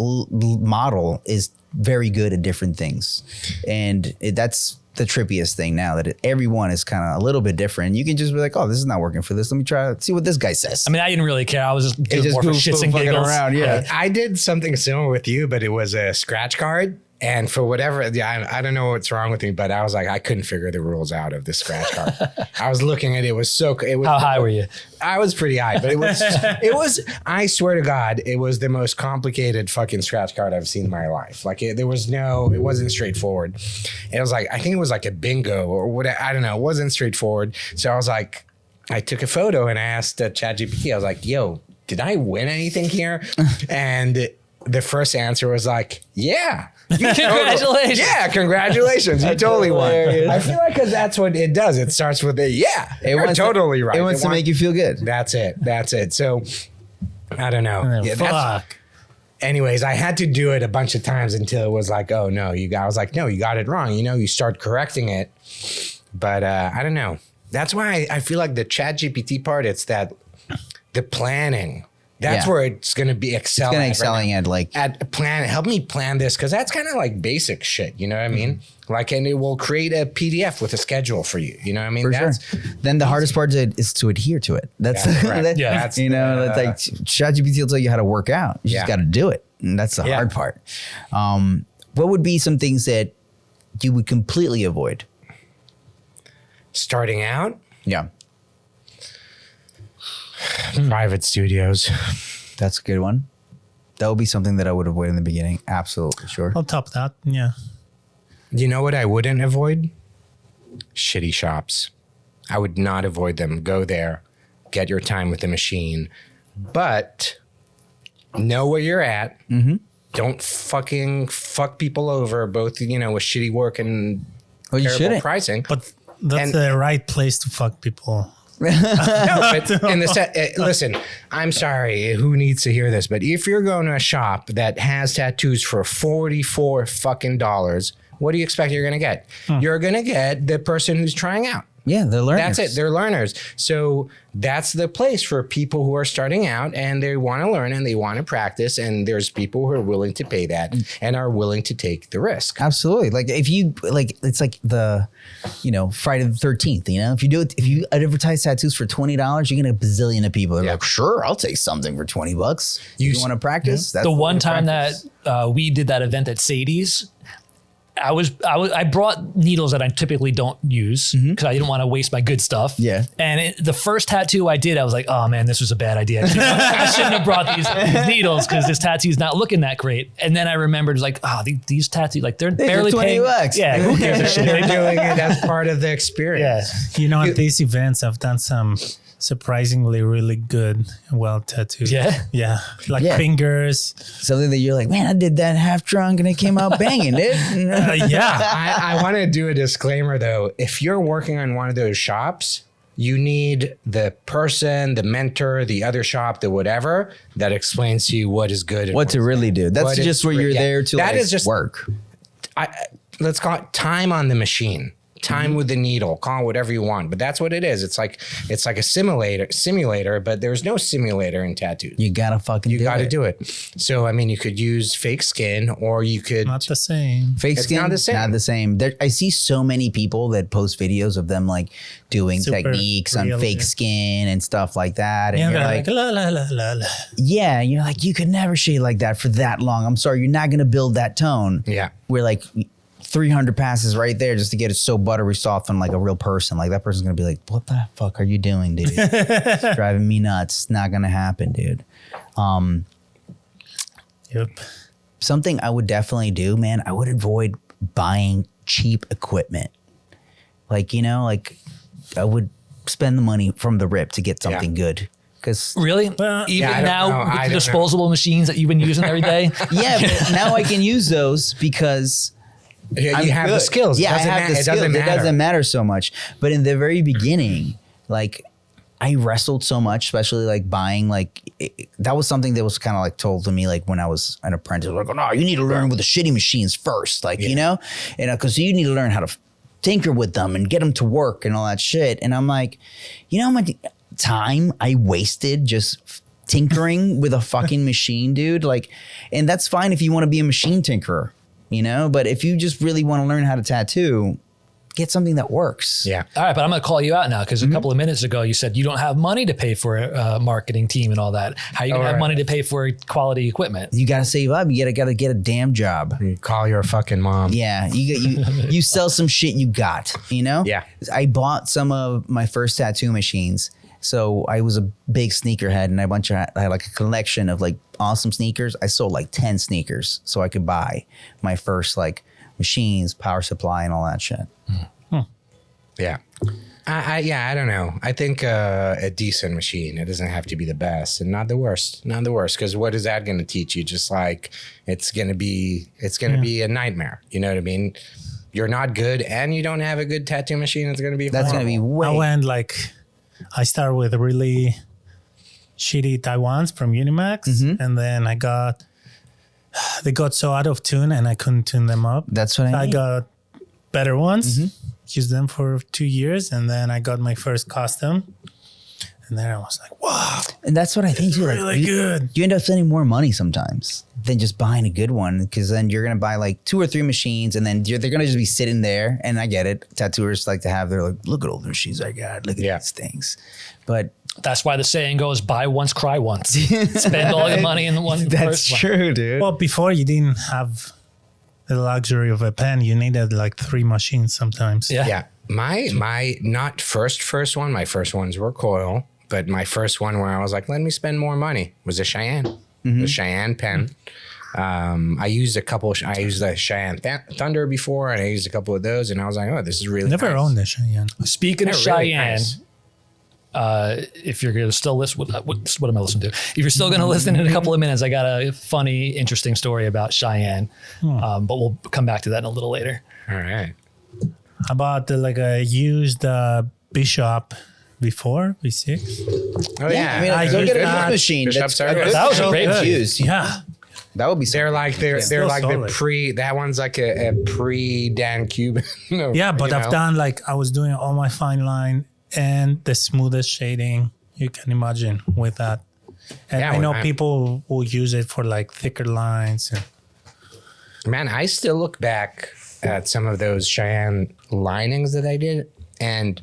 model is very good at different things, and that's the trippiest thing now, that everyone is kind of a little bit different. You can just be like, oh, this is not working for this. Let me try see what this guy says. I mean, I didn't really care. I was just doing more for shits and fucking giggles. around. Yeah. I did something similar with you, but it was a scratch card. And for whatever, I don't know what's wrong with me, but I was like, I couldn't figure the rules out of the scratch card. I was looking at it, was so. It was, How high were you? I was pretty high, but it was. I swear to God, it was the most complicated fucking scratch card I've seen in my life. Like it wasn't straightforward. It was like, I think it was like a bingo or what, I don't know. It wasn't straightforward. So I was like, I took a photo and I asked ChatGPT. I was like, yo, did I win anything here? And the first answer was like, yeah. Congratulations. Yeah, congratulations. You totally won. hilarious. I feel like because that's what it does. It starts with a yeah. You're totally right. It wants to make you feel good. That's it. So I don't know. Oh, Yeah, fuck. anyways, I had to do it a bunch of times until it was like, oh no, I was like, no, you got it wrong. You know, you start correcting it. But I don't know. That's why I feel like the ChatGPT part, it's that the planning. That's where it's going to be excelling. It's going to excelling at plan. Help me plan this, because that's kind of like basic shit. You know what I mean? Like, and it will create a PDF with a schedule for you. You know what I mean? For That's sure. Then the hardest part is to adhere to it. That's correct. Yeah. That's you know, that's like ChatGPT will tell you how to work out. You just got to do it, and that's the hard part. What would be some things that you would completely avoid? starting out. Yeah, Private studios. that's a good one. That would be something that I would avoid in the beginning. Absolutely, sure. I'll top that. Yeah. You know what I wouldn't avoid? Shitty shops. I would not avoid them. Go there, get your time with the machine, but know where you're at. Mm-hmm. Don't fucking fuck people over, both, you know, with shitty work and Well, you terrible shouldn't. pricing. But that's the right place to fuck people. No, but in the listen, I'm sorry, who needs to hear this? But if you're going to a shop that has tattoos for $44 fucking dollars, what do you expect you're going to get? You're going to get the person who's trying out. Yeah, they're learners. That's it. They're learners. So that's the place for people who are starting out and they want to learn and they want to practice. And there's people who are willing to pay that and are willing to take the risk. Absolutely. Like if you like, it's like the, you know, Friday the 13th, you know, if you do it, if you advertise tattoos for $20, you're going to a bazillion of people. They're like, sure, I'll take something for $20. You want to practice? That's The what one we're time practice. that we did that event at Sadie's, I brought needles that I typically don't use because I didn't want to waste my good stuff. Yeah. And the first tattoo I did, I was like, oh man, this was a bad idea. I shouldn't have brought these needles because this tattoo's not looking that great. And then I remembered like, these tattoos, like they're barely paying. $20. Yeah. Who gives a shit? They're doing it as part of the experience. Yeah. You know, at these events, I've done some surprisingly really good, well tattoos. Yeah? Yeah. Like Yeah. fingers. Something that you're like, man, I did that half drunk and it came out banging, dude. Yeah. I want to do a disclaimer though. If you're working on one of those shops, you need the person, the mentor, the other shop, the whatever that explains to you what is good. And What to really do. That's What just is where you're great. Yeah. there to That like is just- work. Let's call it time on the machine. Time with the needle, call it whatever you want, but that's what it is. It's like a simulator, but there's no simulator in tattoos. You gotta fucking You do got to it. do it. So I mean, you could use fake skin, or you could. Not the same. Fake It's skin, not the same. Not the same. I see so many people that post videos of them like doing Super techniques on real, fake yeah. skin and stuff like that. And Yeah, you're they're like, like, la, la, la, la, la. yeah, you're like, you could never shade like that for that long. I'm sorry, you're not gonna build that tone. Yeah. We're like 300 passes right there just to get it so buttery soft and like a real person. Like that person's gonna be like, what the fuck are you doing, dude? It's driving me nuts. It's not gonna happen, dude. Yep. Something I would definitely do, man, I would avoid buying cheap equipment. Like, you know, like I would spend the money from the rip to get something good. Because Really? I Even don't now, know. with I the don't know. disposable machines that you've been using every day? yeah, but now I can use those because Yeah, I'm you have the good. skills. Yeah, I Doesn't have ma- the it skills. doesn't It matter. doesn't matter so much. But in the very beginning, like I wrestled so much, especially like buying that was something that was kind of like told to me like when I was an apprentice. Like, oh no, you need to learn with the shitty machines first, like you know, and because you need to learn how to tinker with them and get them to work and all that shit. And I'm like, you know how much time I wasted just tinkering with a fucking machine, dude? Like, and that's fine if you want to be a machine tinkerer, you know, but if you just really want to learn how to tattoo, get something that works. Yeah. All right, but I'm going to call you out now because a couple of minutes ago you said you don't have money to pay for a marketing team and all that. How are you going to have money to pay for quality equipment? You got to save up. You got to get a damn job. You call your fucking mom. Yeah, you sell some shit you got, you know? Yeah. I bought some of my first tattoo machines. So I was a big sneakerhead and I had like a collection of like awesome sneakers. I sold like 10 sneakers so I could buy my first like machines, power supply and all that shit. Yeah. I don't know. I think a decent machine. It doesn't have to be the best and not the worst. Not the worst. Because what is that going to teach you? Just like it's going to be a nightmare. You know what I mean? You're not good and you don't have a good tattoo machine. It's going to be That's going to be I started with really shitty Taiwans from Unimax, and then they got so out of tune, and I couldn't tune them up. That's what I mean. got better ones, used them for 2 years, and then I got my first custom, and then I was like, wow, And that's what I think too. Like, really good. You end up spending more money sometimes than just buying a good one because then you're going to buy like 2 or 3 machines and then they're going to just be sitting there. And I get it. Tattooers like to have, they're like, look at all the machines I got. Look at these things. But That's why the saying goes, buy once, cry once. Spend all your money in the one. that's first one. true, dude. Well, before you didn't have the luxury of a pen. You needed like 3 machines sometimes. Yeah. Yeah. My not first one. My first ones were coil, but my first one where I was like, let me spend more money was a Cheyenne, the Cheyenne pen. I used the Cheyenne Thunder before, and I used a couple of those, and I was like, oh, this is really Never nice. owned a Cheyenne. Speaking of They're really Cheyenne, nice. if you're going to still listen, what am I listening to? If you're still going to listen in a couple of minutes, I got a funny, interesting story about Cheyenne, but we'll come back to that in a little later. All right. How about like a used Bishop before V6? Oh yeah, I mean, I go used get a that. good machine. Bishop That's Service. That was a great good. used. Yeah. That would be. They're like the solid. pre. That one's like a pre Dan Cuban. No, Yeah, but you I've know? done like I was doing all my fine line and the smoothest shading you can imagine with that. And Yeah, I know well, people will use it for like thicker lines. And Man, I still look back at some of those Cheyenne linings that I did, and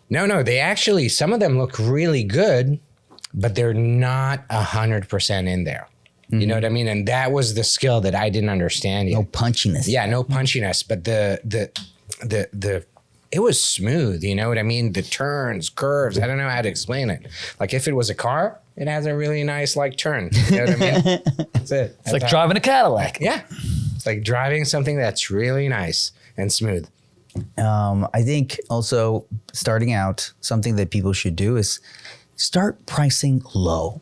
no, they actually, some of them look really good, but they're not 100% in there. You know what I mean? And that was the skill that I didn't understand yet. no punchiness. Yeah, no punchiness, but the it was smooth. You know what I mean? The turns, curves. I don't know how to explain it. Like if it was a car, it has a really nice like turn. You know what I mean? That's it. It's like driving a Cadillac. Yeah, it's like driving something that's really nice and smooth. I think also starting out, something that people should do is start pricing low.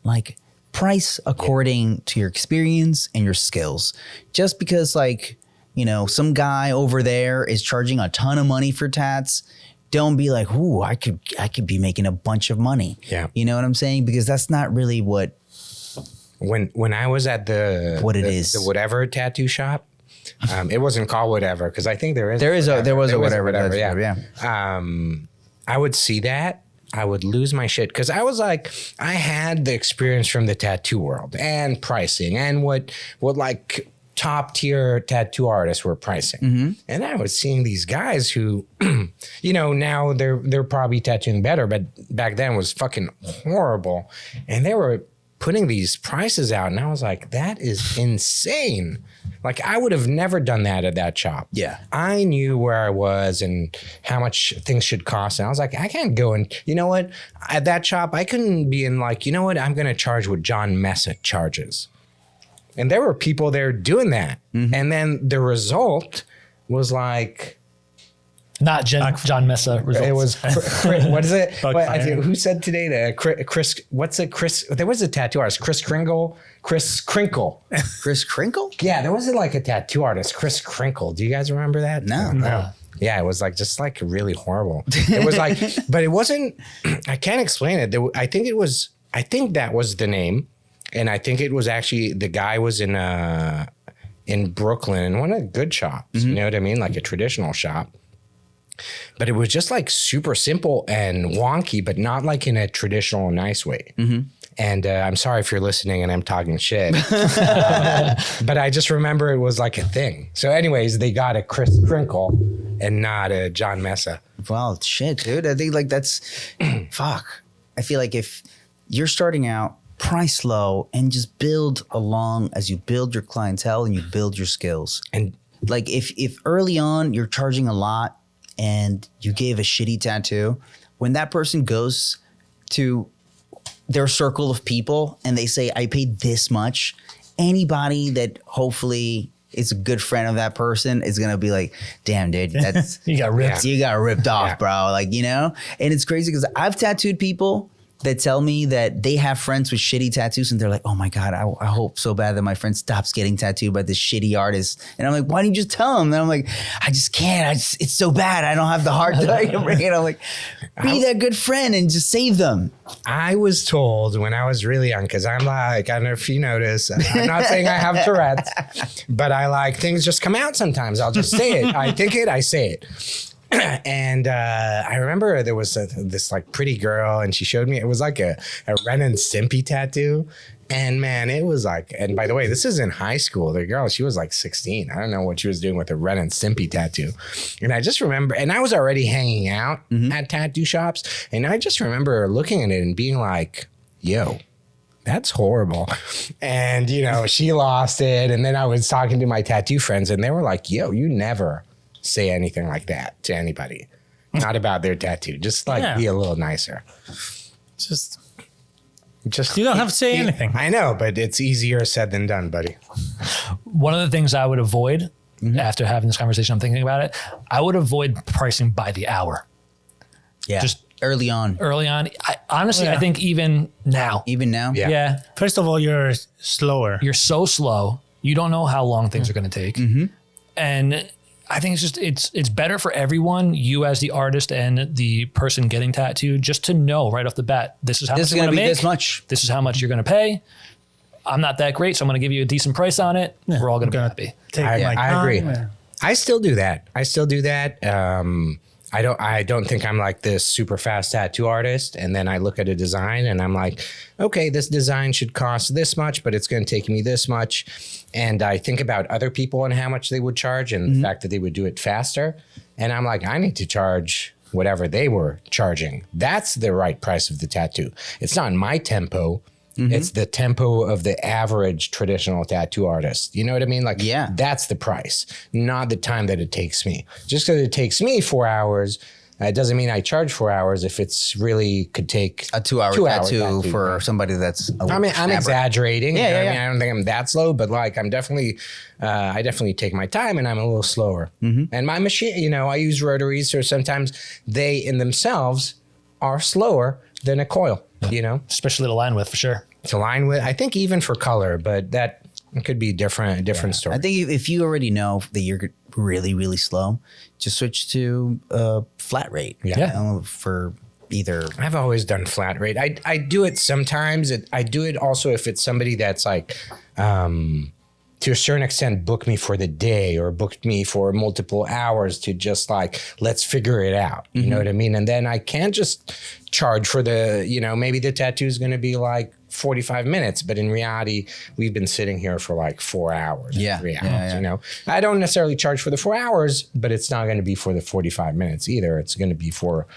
Like price according to your experience and your skills. Just because like, you know, some guy over there is charging a ton of money for tats, don't be like, ooh, I could be making a bunch of money. Yeah. You know what I'm saying? Because that's not really what When I was at the whatever tattoo shop, it wasn't called whatever because I think there was a whatever. Yeah. I would see that. I would lose my shit because I was like, I had the experience from the tattoo world and pricing and what like top tier tattoo artists were pricing. And I was seeing these guys who, you know, now they're probably tattooing better, but back then was fucking horrible. And they were putting these prices out and I was like, that is insane. Like I would have never done that at that shop. Yeah. I knew where I was and how much things should cost. And I was like, I can't go and, you know what? At that shop, I couldn't be in like, you know what? I'm going to charge what John Messett charges. And there were people there doing that. And then the result was like, Not John Mesa results. it was, what is it? Backfire. Who said today that Chris, what's it? Chris, there was a tattoo artist, Chris Crinkle. Chris Crinkle? Yeah, there was like a tattoo artist, Chris Crinkle. Do you guys remember that? No. Yeah, it was like just like really horrible. It was like, but it wasn't, I can't explain it. I think that was the name. And I think it was actually, the guy was in Brooklyn in one of the good shops. You know what I mean? Like a traditional shop. But it was just like super simple and wonky, but not like in a traditional nice way. And I'm sorry if you're listening and I'm talking shit. But I just remember it was like a thing. So anyways, they got a Chris Crinkle and not a John Mesa. Well, shit, dude. I think like that's, fuck. I feel like if you're starting out, price low and just build along as you build your clientele and you build your skills. And Like if early on you're charging a lot and you gave a shitty tattoo, when that person goes to their circle of people and they say, I paid this much, anybody that hopefully is a good friend of that person is gonna be like, damn, dude, that's You got ripped. you got ripped off, Yeah. bro. Like, you know? And it's crazy because I've tattooed people that tell me that they have friends with shitty tattoos and they're like, oh my God, I hope so bad that my friend stops getting tattooed by this shitty artist. And I'm like, why didn't you just tell him? And I'm like, I just can't. It's so bad. I don't have the heart to like, bring it. I'm like, be that good friend and just save them. I was told when I was really young, because I'm like, I don't know if you notice, I'm not saying I have Tourette's, but I like things just come out sometimes. I'll just say it. I think it, I say it. And I remember there was this like pretty girl and she showed me, it was like a Ren and Stimpy tattoo. And man, it was like, and by the way, this is in high school. The girl, she was like 16. I don't know what she was doing with a Ren and Stimpy tattoo. And I just remember, and I was already hanging out at tattoo shops. And I just remember looking at it and being like, yo, that's horrible. And, you know, she lost it. And then I was talking to my tattoo friends and they were like, yo, you never say anything like that to anybody. Not about their tattoo. Just like be a little nicer. Just Just you don't have to say anything. I know, but it's easier said than done, buddy. One of the things I would avoid after having this conversation, I'm thinking about it, I would avoid pricing by the hour. Yeah. Just early on. Early on. Honestly, Yeah. I think even now. Even now? Yeah. Yeah. First of all, you're slower. You're so slow. You don't know how long things are going to take. And I think it's just, it's better for everyone, you as the artist and the person getting tattooed, just to know right off the bat, this is how This much is I'm going to going be to make. this much. This is how much you're going to pay. I'm not that great, so I'm going to give you a decent price on it. We're all going to be happy. Take I my time. agree. Yeah. I still do that. I don't think I'm like this super fast tattoo artist. And then I look at a design and I'm like, okay, this design should cost this much, but it's going to take me this much. And I think about other people and how much they would charge and the fact that they would do it faster. And I'm like, I need to charge whatever they were charging. That's the right price of the tattoo. It's not my tempo. It's the tempo of the average traditional tattoo artist. You know what I mean? Like, Yeah. that's the price, not the time that it takes me. Just because it takes me 4 hours, it doesn't mean I charge 4 hours if it's really could take A 2 hour tattoo for somebody that's I mean, I'm exaggerating. Yeah, you know yeah, what I mean, yeah. I don't think I'm that slow, but like I'm definitely, I definitely take my time and I'm a little slower. And my machine, you know, I use rotaries, so sometimes they in themselves are slower than a coil, you know, Especially to line with, for sure. to line with. I think even for color, but that could be a different story. I think if you already know that you're really, really slow, just switch to flat rate. Yeah. Yeah. For either. I've always done flat rate. I do it sometimes. I do it also if it's somebody that's like, to a certain extent, book me for the day or booked me for multiple hours to just like, let's figure it out. You know what I mean? And then I can't just charge for the, you know, maybe the tattoo is going to be like 45 minutes, but in reality, we've been sitting here for like 4 hours, Yeah. 3 hours, Yeah. you know? I don't necessarily charge for the 4 hours, but it's not going to be for the 45 minutes either. It's going to be for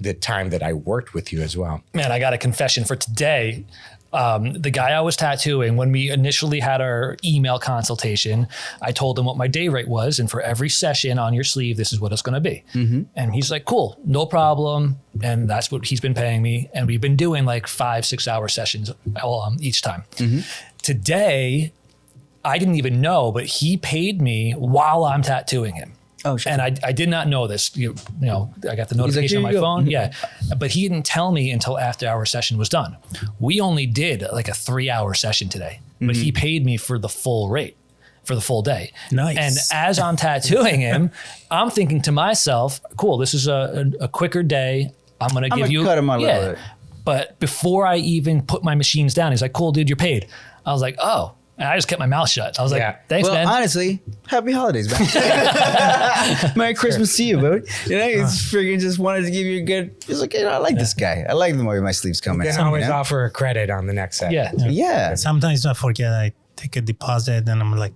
the time that I worked with you as well. Man, I got a confession for today. The guy I was tattooing, when we initially had our email consultation, I told him what my day rate was. And for every session on your sleeve, this is what it's going to be. And he's like, cool, no problem. And that's what he's been paying me. And we've been doing like 5-6 hour sessions each time. Today, I didn't even know, but he paid me while I'm tattooing him. Oh, shit. And I did not know this. You know, I got the notification on my "Here you go." phone. Yeah. But he didn't tell me until after our session was done. We only did like a 3-hour session today, but he paid me for the full rate, for the full day. Nice. And as I'm tattooing him, I'm thinking to myself, cool, this is a quicker day. I'm going to give gonna you. cut him a little bit. But before I even put my machines down, he's like, cool, dude, you're paid. I was like, oh. And I just kept my mouth shut. I was like, thanks, Well, man. honestly, happy holidays, man. Merry Christmas to you, bud. You know, he's freaking just wanted to give you a good. He's like, I like this guy. I like the way my sleeves coming. You can always offer a credit on the next set. Yeah. Yeah. Sometimes I forget. I take a deposit, and I'm like,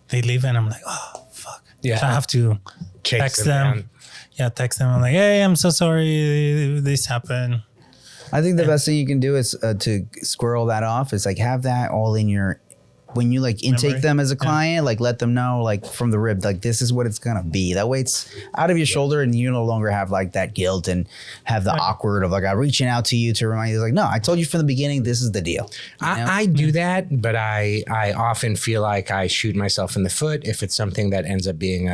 they leave, and I'm like, oh fuck. Yeah. So I have to Chase text them them. down. Yeah, text them. I'm like, hey, I'm so sorry. This happened. I think the best thing you can do is to squirrel that off. Is like have that all in your. When you like intake Memory? them as a client, like let them know like from the rib, like this is what it's gonna be. That way it's out of your shoulder and you no longer have like that guilt and have the awkward of like I'm reaching out to you to remind you. It's like, no, I told you from the beginning, this is the deal. You know? I do that, but I often feel like I shoot myself in the foot if it's something that ends up being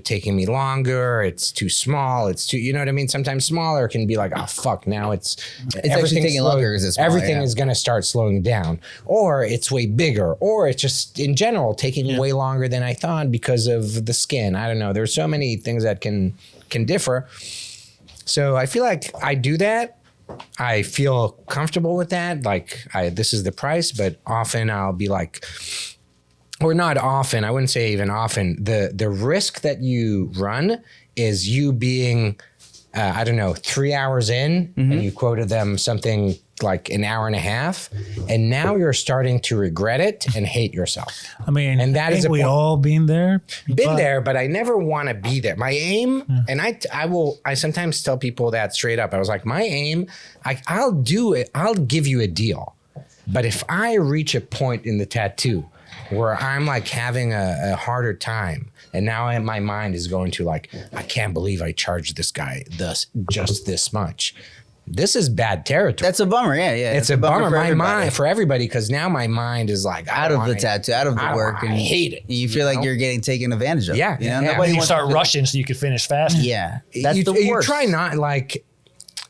taking me longer. It's too small. It's too, you know what I mean? Sometimes smaller can be like, oh fuck, now it's actually taking longer 'cause it's smaller, everything yeah. is going to start slowing down, or it's way bigger, or it's just in general taking way longer than I thought because of the skin. I don't know. There's so many things that can differ. So I feel like I do that. I feel comfortable with that. Like this is the price, but often I'll be like, or not often, I wouldn't say even often, the risk that you run is you being, 3 hours in and you quoted them something like an hour and a half, and now you're starting to regret it and hate yourself. I mean, And that I is think a we point. all been there. Been there, but I never want to be there. My aim, and I sometimes tell people that straight up. I was like, my aim, I'll do it. I'll give you a deal. But if I reach a point in the tattoo where I'm like having a harder time, and now my mind is going to like, I can't believe I charged this guy just this much. This is bad territory. That's a bummer. Yeah. It's a bummer. My mind for everybody, because now my mind is like out of the tattoo, out of the work, I and hate it. You feel like you're getting taken advantage of. Yeah, you know, yeah. nobody You wants start to feel- rushing so you can finish fast. Yeah, that's the you worst. try not like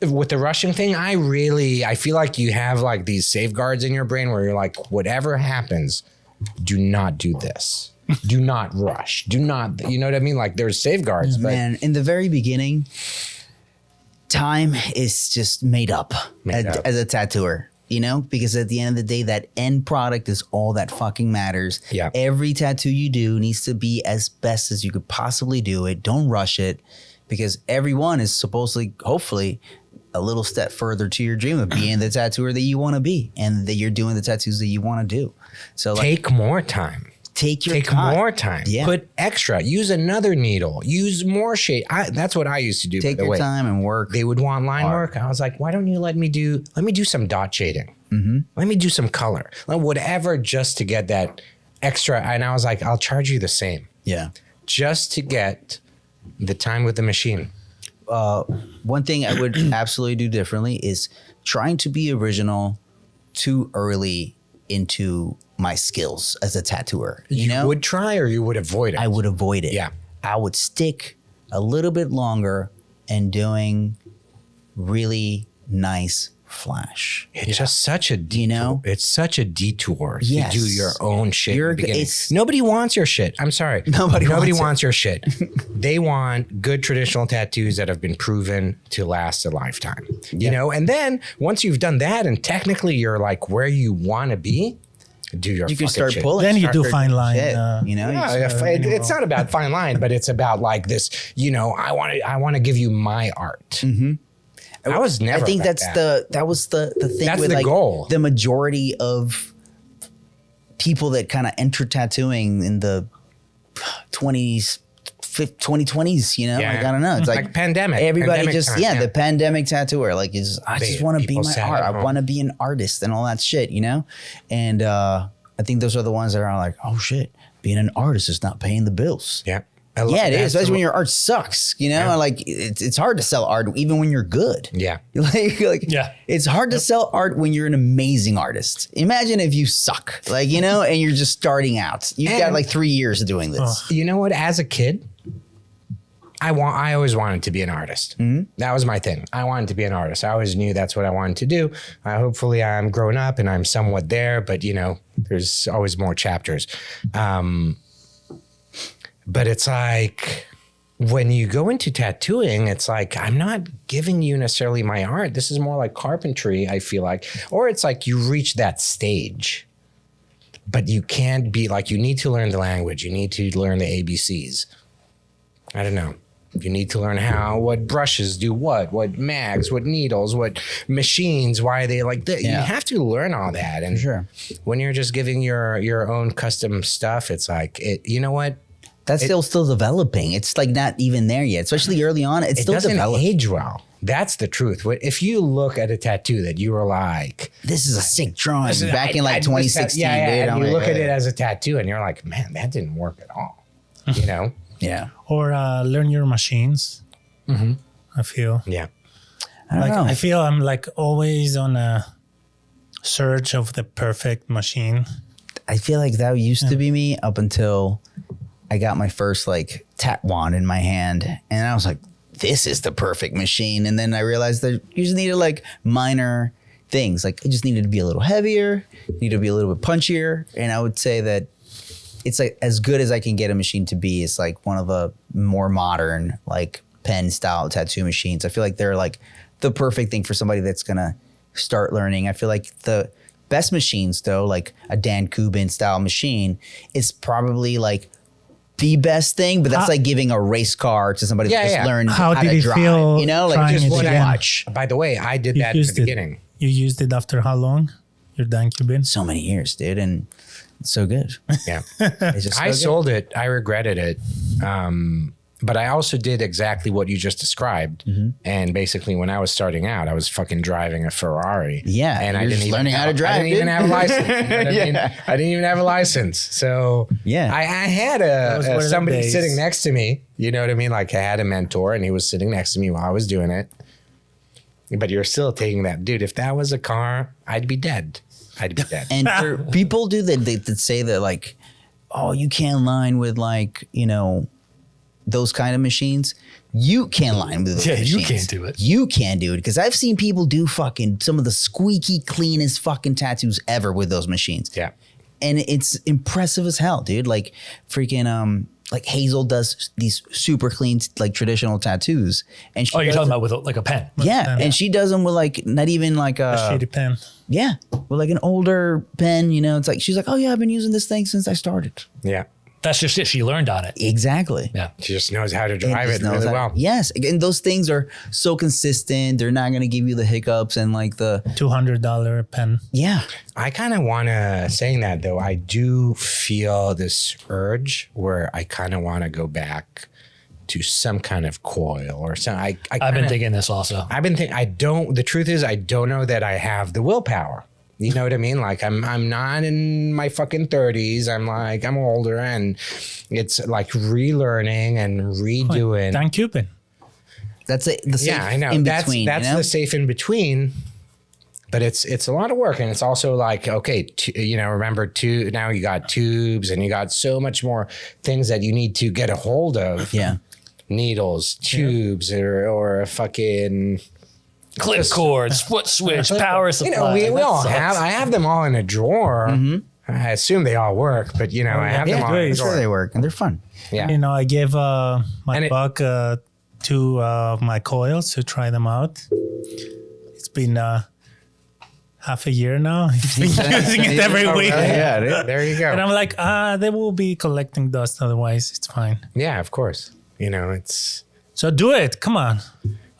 with the rushing thing. I feel like you have like these safeguards in your brain where you're like, whatever happens, do not do this. Do not rush. Do not. You know what I mean? Like there's safeguards, but Man, in the very beginning, time is just made up, as a tattooer, you know, because at the end of the day, that end product is all that fucking matters. Yeah. Every tattoo you do needs to be as best as you could possibly do it. Don't rush it, because everyone is supposedly, hopefully, a little step further to your dream of being the tattooer that you want to be, and that you're doing the tattoos that you want to do. So like, take more time. take your Take time. more time. Yeah. Put extra. Use another needle. Use more shade. That's what I used to do. Take by the your way. time and work. They would want line hard. work. I was like, why don't you let me do some dot shading? Let me do some color. Like whatever, just to get that extra. And I was like, I'll charge you the same Yeah. just to get the time with the machine. One thing I would absolutely do differently is trying to be original too early into my skills as a tattooer. You know, would try, or you would avoid it. I would avoid it. Yeah. I would stick a little bit longer and doing really nice flash. It's just such a detour. You know? It's such a detour Yes. to do your own shit. in You're- the beginning. it's- Nobody wants your shit. I'm sorry. Nobody wants it. wants your shit. They want good traditional tattoos that have been proven to last a lifetime. You know, and then once you've done that, and technically you're like where you want to be, do your You can fucking start shit. pulling. Then you start do your fine line. shit, you know, Yeah, it's not about fine line, but it's about like this. You know, I want to give you my art. I was never. I think about that's that was the thing That's with the like goal. the majority of people that kind of entered tattooing in the 2020s, you know, Yeah. like I don't know, it's like pandemic. Everybody Pandemic just time, yeah. the pandemic tattooer, like is I just want to be people my sat art. at I home. want to be an artist and all that shit, you know, and I think those are the ones that are like, oh shit, being an artist is not paying the bills. Yeah. Yeah, it is, especially when your art sucks. You know, like it's hard to sell art even when you're good. Yeah. Yeah. It's hard to sell art when you're an amazing artist. Imagine if you suck, like, you know, and you're just starting out. You've got like 3 years of doing this. You know what? As a kid, I always wanted to be an artist. That was my thing. I wanted to be an artist. I always knew that's what I wanted to do. Hopefully I'm grown up and I'm somewhat there, but you know, there's always more chapters. But it's like when you go into tattooing, it's like, I'm not giving you necessarily my art. This is more like carpentry, I feel like. Or it's like you reach that stage, but you can't be like, you need to learn the language. You need to learn the ABCs. I don't know. You need to learn what brushes do what mags, what needles, what machines, why they like that. You have to learn all that. And when you're just giving your own custom stuff, it's like, you know what? That's still developing. It's like not even there yet, especially early on. It still doesn't developing. age well. That's the truth. If you look at a tattoo that you were like, this is a sick drawing back in like 2016, dude. And you look at it as a tattoo and you're like, man, that didn't work at all. You know? Yeah. Or learn your machines. I feel. Yeah. I feel I'm like always on a search of the perfect machine. I feel like that used to be me up until I got my first like tat wand in my hand, and I was like, this is the perfect machine. And then I realized that you just needed like minor things. Like it just needed to be a little heavier, needed to be a little bit punchier. And I would say that it's like as good as I can get a machine to be. It's like one of the more modern like pen style tattoo machines. I feel like they're like the perfect thing for somebody that's gonna start learning. I feel like the best machines though, like a Dan Kubin style machine, is probably like the best thing, but that's like giving a race car to somebody that just learned how to drive. You know, like just too much. By the way, I did that at the beginning. You used it after how long? Your Dan Kubin? So many years, dude, and it's so good. Yeah, it's just I sold it. I regretted it. But I also did exactly what you just described. And basically, when I was starting out, I was fucking driving a Ferrari. Yeah, and I didn't even learning how to drive. I didn't even have a license. I didn't even have a license. So I had somebody sitting next to me. You know what I mean? Like I had a mentor, and he was sitting next to me while I was doing it. But you're still taking that, dude. If that was a car, I'd be dead. I'd be dead. And for people that say that like, oh, you can't line with like, you know, those kind of machines. You can't line with those machines. You can't do it. You can't do it because I've seen people do fucking some of the squeaky cleanest fucking tattoos ever with those machines. Yeah. And it's impressive as hell, dude. Like freaking like Hazel does these super clean like traditional tattoos. And you're talking about with like a pen. Yeah, and she does them with like not even like a shitty pen. Yeah, with like an older pen. You know, it's like she's like, oh yeah, I've been using this thing since I started. Yeah. That's just it. She learned on it. Exactly. Yeah. She just knows how to drive it really well. Yes. And those things are so consistent. They're not going to give you the hiccups and like the $200 pen. Yeah. I kind of want to, saying that though, I do feel this urge where I kind of want to go back to some kind of coil or something. I've been thinking this also. The truth is I don't know that I have the willpower. You know what I mean? Like I'm not in my fucking 30s. I'm older, and it's like relearning and redoing. Dan Kubin. That's the safe I know. in That's between. That's the safe in between. But it's a lot of work, and it's also like, okay, remember now you got tubes and you got so much more things that you need to get a hold of. Yeah. Needles, tubes, or a fucking clip cords, foot switch, power supply. We all have. I have them all in a drawer. I assume they all work, but I have them all in a drawer. Sure they work, and they're fun. Yeah. I gave my buck 2 of my coils to try them out. It's been half a year now. He's been using it every week. Yeah, there you go. And I'm like, they will be collecting dust. Otherwise, it's fine. Yeah, of course. It's so do it. Come on.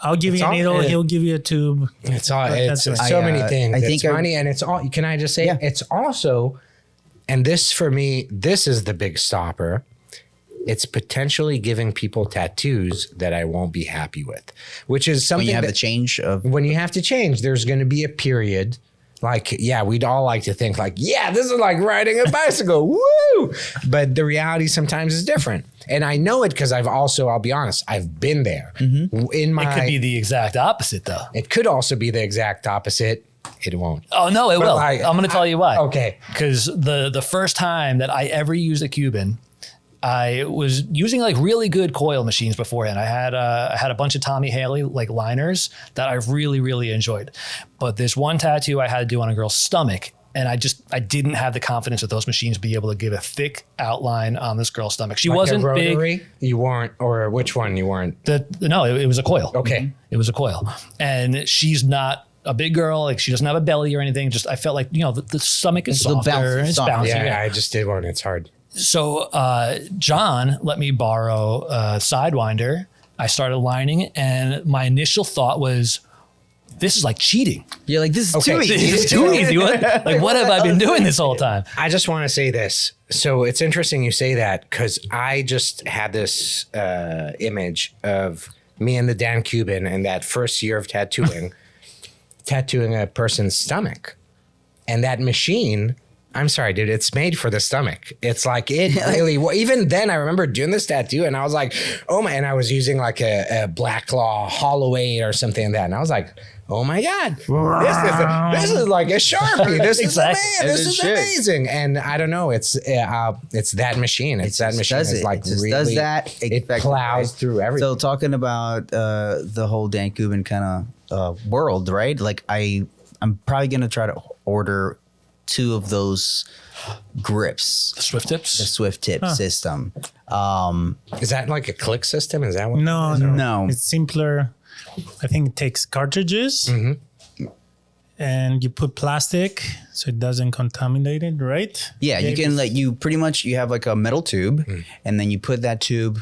I'll give you a needle. He'll give you a tube. It's all. It's so many things. I think it's money, and it's all. Can I just say? Yeah. It's also, and this for me, this is the big stopper. It's potentially giving people tattoos that I won't be happy with, which is something when you have the change of when you have to change. There's going to be a period Like, yeah, we'd all like to think like, yeah, this is like riding a bicycle. Woo! But the reality sometimes is different. And I know it because I'll be honest, I've been there. It could be the exact opposite though. It could also be the exact opposite. It won't. Oh no, it will. I'm going to tell you why. Okay. Because the first time that I ever used a Cuban, I was using like really good coil machines beforehand. I had a bunch of Tommy Haley like liners that I really, really enjoyed. But there's one tattoo I had to do on a girl's stomach, and I didn't have the confidence with those machines to be able to give a thick outline on this girl's stomach. She Like wasn't a rotary? big. You weren't, or which one you weren't? No, it was a coil. Okay. It was a coil, and she's not a big girl. Like she doesn't have a belly or anything. Just I felt like the stomach is softer. It's bouncy. Yeah, I just did one. It's hard. So John let me borrow a Sidewinder. I started lining, and my initial thought was, this is like cheating. You're like, this is Okay. too easy. This is too easy. Like, what have I been doing this whole time? I just want to say this. So it's interesting you say that because I just had this image of me and the Dan Cuban in that first year of tattooing, tattooing a person's stomach. And that machine, I'm sorry, dude, it's made for the stomach. It's like it really, even then I remember doing this tattoo and I was like, oh my, and I was using like a Black Claw Hollow 8 or something like that. And I was like, oh my God, this is like a Sharpie. This Exactly. is amazing. And I don't know, it's that machine. It's that machine. Does It's it. like It just really, does that. it plows through everything. So talking about the whole Dan Cuban kind of world, right? Like I'm probably gonna try to order 2 of those grips, The Swift tips. the Swift tip system. Is that like a click system? Is that what? No. It's simpler. I think it takes cartridges and you put plastic so it doesn't contaminate it, right? Yeah, you can you have like a metal tube, and then you put that tube,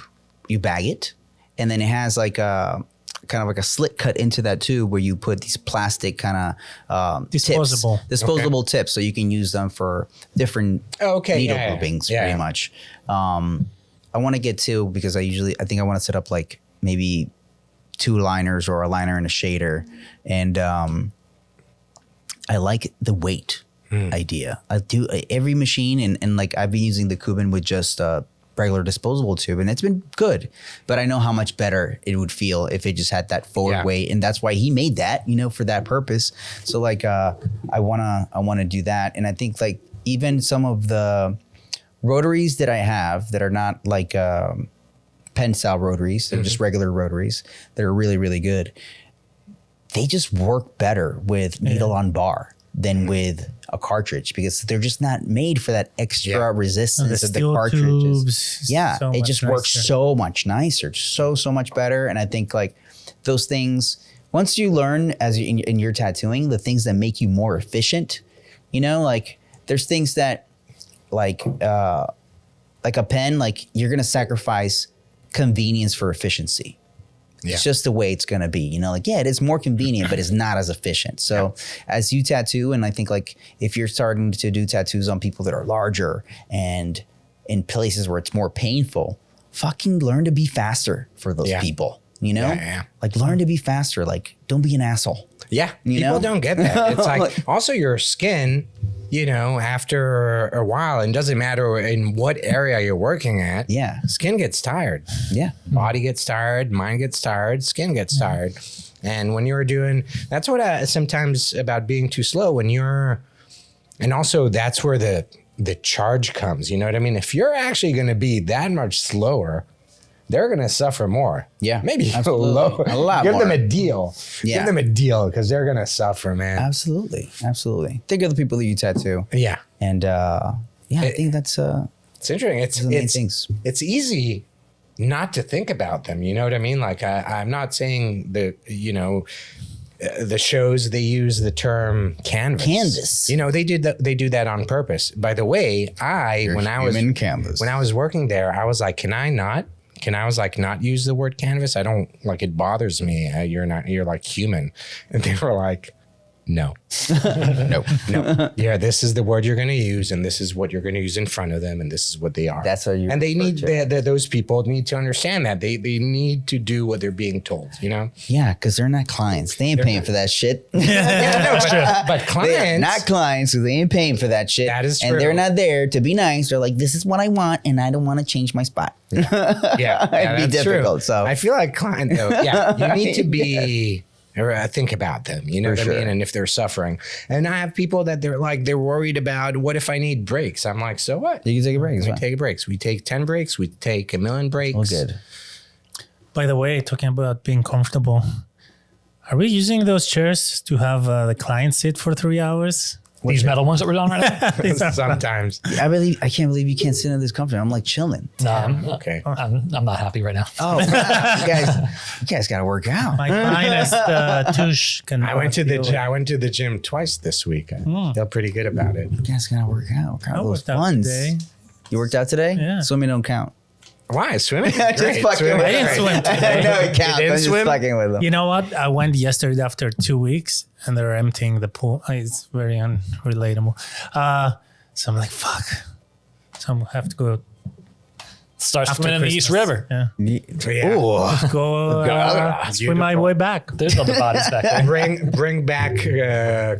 you bag it, and then it has like a kind of like a slit cut into that tube where you put these plastic kind of disposable tips, so you can use them for different needle groupings, pretty much. I want to get 2 because I think I want to set up like maybe 2 liners or a liner and a shader, and I like the weight idea. I do every machine, and like I've been using the Cuban with just regular disposable tube, and it's been good, but I know how much better it would feel if it just had that forward weight, and that's why he made that, for that purpose. So like I wanna do that, and I think like even some of the rotaries that I have that are not like pen style rotaries, they're just regular rotaries that are really, really good. They just work better with needle on bar than with a cartridge, because they're just not made for that extra resistance of the cartridges. It just works so much nicer, so much better. And I think like those things, once you learn as in your tattooing, the things that make you more efficient, like there's things that like a pen, like you're gonna sacrifice convenience for efficiency. It's just the way it's going to be, it is more convenient, but it's not as efficient. So as you tattoo, and I think like if you're starting to do tattoos on people that are larger and in places where it's more painful, fucking learn to be faster for those people, like learn to be faster. Like don't be an asshole. Yeah. People don't get that. It's like also your skin, after a while, and doesn't matter in what area you're working at. Yeah. Skin gets tired. Yeah. Body gets tired. Mind gets tired. Skin gets tired. And when you're doing, that's what sometimes about being too slow and also that's where the charge comes. You know what I mean? If you're actually going to be that much slower, they're going to suffer more. Yeah. Maybe a lot more. Give them a deal. Yeah. Give them a deal because they're going to suffer, man. Absolutely. Think of the people that you tattoo. Yeah. And I think that's it's interesting. It's easy not to think about them. You know what I mean? Like I'm not saying that, the shows, they use the term canvas. They do that on purpose. By the way, when I was working there, I was like, can I not use the word canvas? I don't like, it bothers me. You're like human. And they were like, No. Nope. No. Yeah, this is the word you're going to use, and this is what you're going to use in front of them, and this is what they are. That's how you. And they need those people need to understand that they need to do what they're being told. You know. Yeah, because they're not clients. They ain't paying for that shit. Yeah, no, but They're clients, not clients, so they ain't paying for that shit. That is And true. they're not there to be nice. They're like, this is what I want, and I don't want to change my spot. yeah, It'd be that's true. difficult. So I feel like client though. Yeah, you need to be. Or think about them, you know For what sure. I mean? And if they're suffering. And I have people that they're worried about, what if I need breaks? I'm like, so what? you can take a break. It's We fine. take breaks. We take 10 breaks. We take a million breaks. All good. By the way, talking about being comfortable, are we using those chairs to have the client sit for 3 hours? These metal ones that we're on right now? Sometimes. I can't believe you can't sit in this comfort. I'm like chilling. No, Okay. I'm not happy right now. Oh, crap. you guys got to work out. My finest touche can. I went to the gym twice this week. I feel pretty good about it. You guys got to work out. I Count those worked out funds. today. You worked out today? Yeah. Swimming don't count. Why? Swimming? Just Great. fucking Swimming with is I didn't great. swim today. I know it counts. didn't I'm just swim? fucking with them. You know what? I went yesterday after 2 weeks, and they're emptying the pool. It's very unrelatable. So I'm like, fuck. So I have to go Start after swimming in the East River. Yeah. Yeah. Ooh. Go swim my way back. There's other bodies back there. Bring back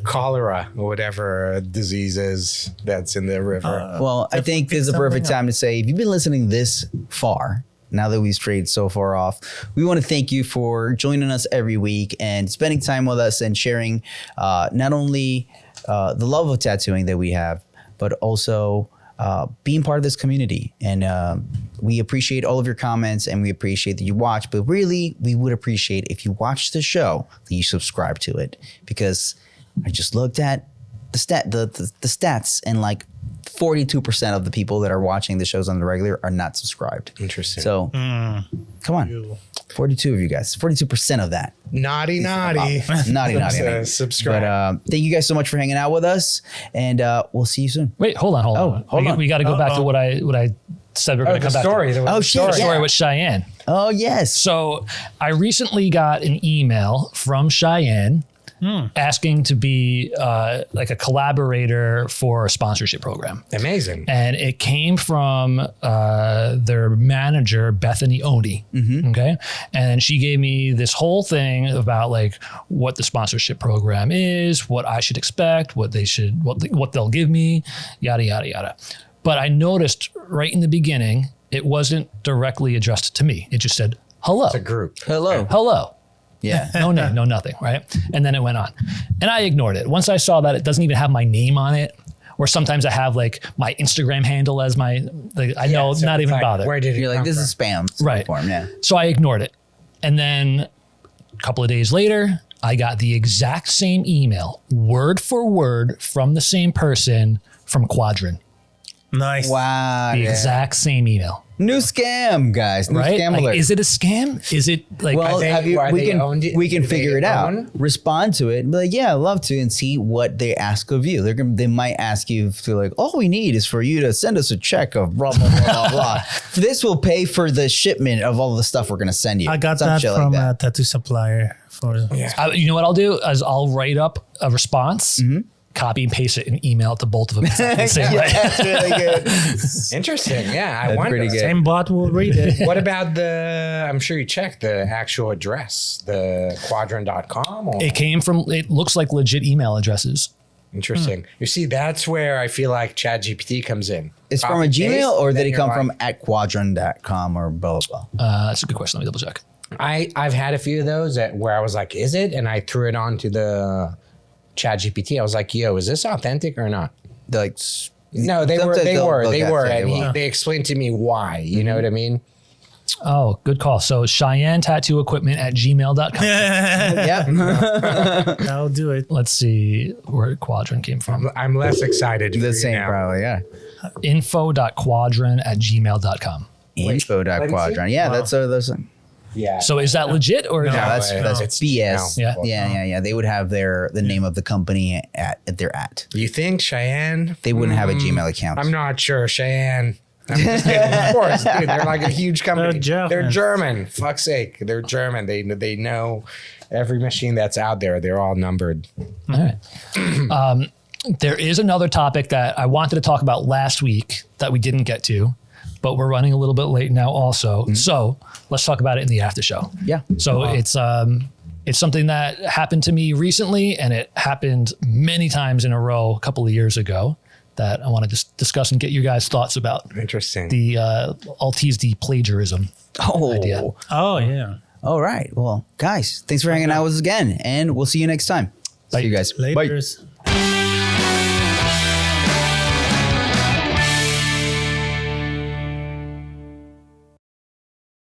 cholera or whatever disease is that's in the river. Well, I think this is the perfect something time to say, if you've been listening this far, now that we've strayed so far off, we want to thank you for joining us every week and spending time with us and sharing not only the love of tattooing that we have, but also being part of this community. And we appreciate all of your comments, and we appreciate that you watch, but really we would appreciate if you watch the show, that you subscribe to it, because I just looked at the stats, and like 42% of the people that are watching the shows on the regular are not subscribed. Interesting. So come on, 42 of you guys, 42% of that. Naughty. Naughty. Subscribe. But thank you guys so much for hanging out with us, and we'll see you soon. Wait, hold on. hold on. We got to go back to what I said we're going to come back to. Oh, shit. The story Yeah. with Cheyenne. Oh, yes. So I recently got an email from Cheyenne asking to be like a collaborator for a sponsorship program. Amazing. And it came from their manager, Bethany Oni. Okay. And she gave me this whole thing about like what the sponsorship program is, what I should expect, what they'll give me, yada, yada, yada. But I noticed right in the beginning, it wasn't directly addressed to me. It just said, hello. It's a group. Hello. Hello. Yeah. No name, no nothing, right? And then it went on. And I ignored it. Once I saw that it doesn't even have my name on it, or sometimes I have like my Instagram handle as my, I know, So not it's even like, bother. Where did it You're like, come this from? is spam. Right. Form, yeah. So I ignored it. And then a couple of days later, I got the exact same email, word for word, from the same person from Quadrant. Nice. Wow. The yeah. exact same email. New scam, guys. New Right? scam Like, alert. is it a scam? Is it like, Well, they- have you, are we they can owned it? we can Do they figure it out. own? Respond to it and be like, yeah, I'd love to, and see what they ask of you. They might ask you to like, all we need is for you to send us a check of blah blah blah blah blah. This will pay for the shipment of all the stuff we're gonna send you. I got Some that shit from like a tattoo supplier. you know what I'll do is I'll write up a response, copy and paste it, and email it to both of them exactly the same way. That's really good. Interesting. Yeah, I That's wonder. pretty good. Same bot will read it. What about I'm sure you checked the actual address, the quadrant.com? Or? It came from, it looks like legit email addresses. Interesting. You see, that's where I feel like ChatGPT comes in. It's from a Copy, paste, Gmail, or did then it you're come like- from @quadrant.com or blah blah blah? That's a good question. Let me double check. I've had a few of those where I was like, is it? And I threw it onto the ChatGPT. I was like, yo, is this authentic or not? They're like, No, they Sometimes they'll were. look at it, And they explained to me why. You know what I mean? Oh, good call. So Cheyenne Tattoo Equipment at gmail.com. yep. I'll do it. Let's see where Quadrant came from. I'm less excited. for The you same, now. probably. Yeah. Info.quadrant at gmail.com. Info.quadrant. Yeah, that's those. Yeah. So is that legit or No, that's it's- BS. Yeah. Yeah. They would have the name of the company at their at. You think Cheyenne? They wouldn't have a Gmail account. I'm not sure. Cheyenne, I'm just kidding. Of course, dude. They're like a huge company. They're German. Fuck's sake. They're German. They know every machine that's out there. They're all numbered. All right. There is another topic that I wanted to talk about last week that we didn't get to, but we're running a little bit late now also. So let's talk about it in the after show. Yeah. So it's something that happened to me recently, and it happened many times in a row a couple of years ago that I want to just discuss and get you guys' thoughts about. Interesting. The Altiz the plagiarism idea. Oh, yeah. All right. Well, guys, thanks for hanging out with us again, and we'll see you next time. Bye. See you guys. Laters. Bye.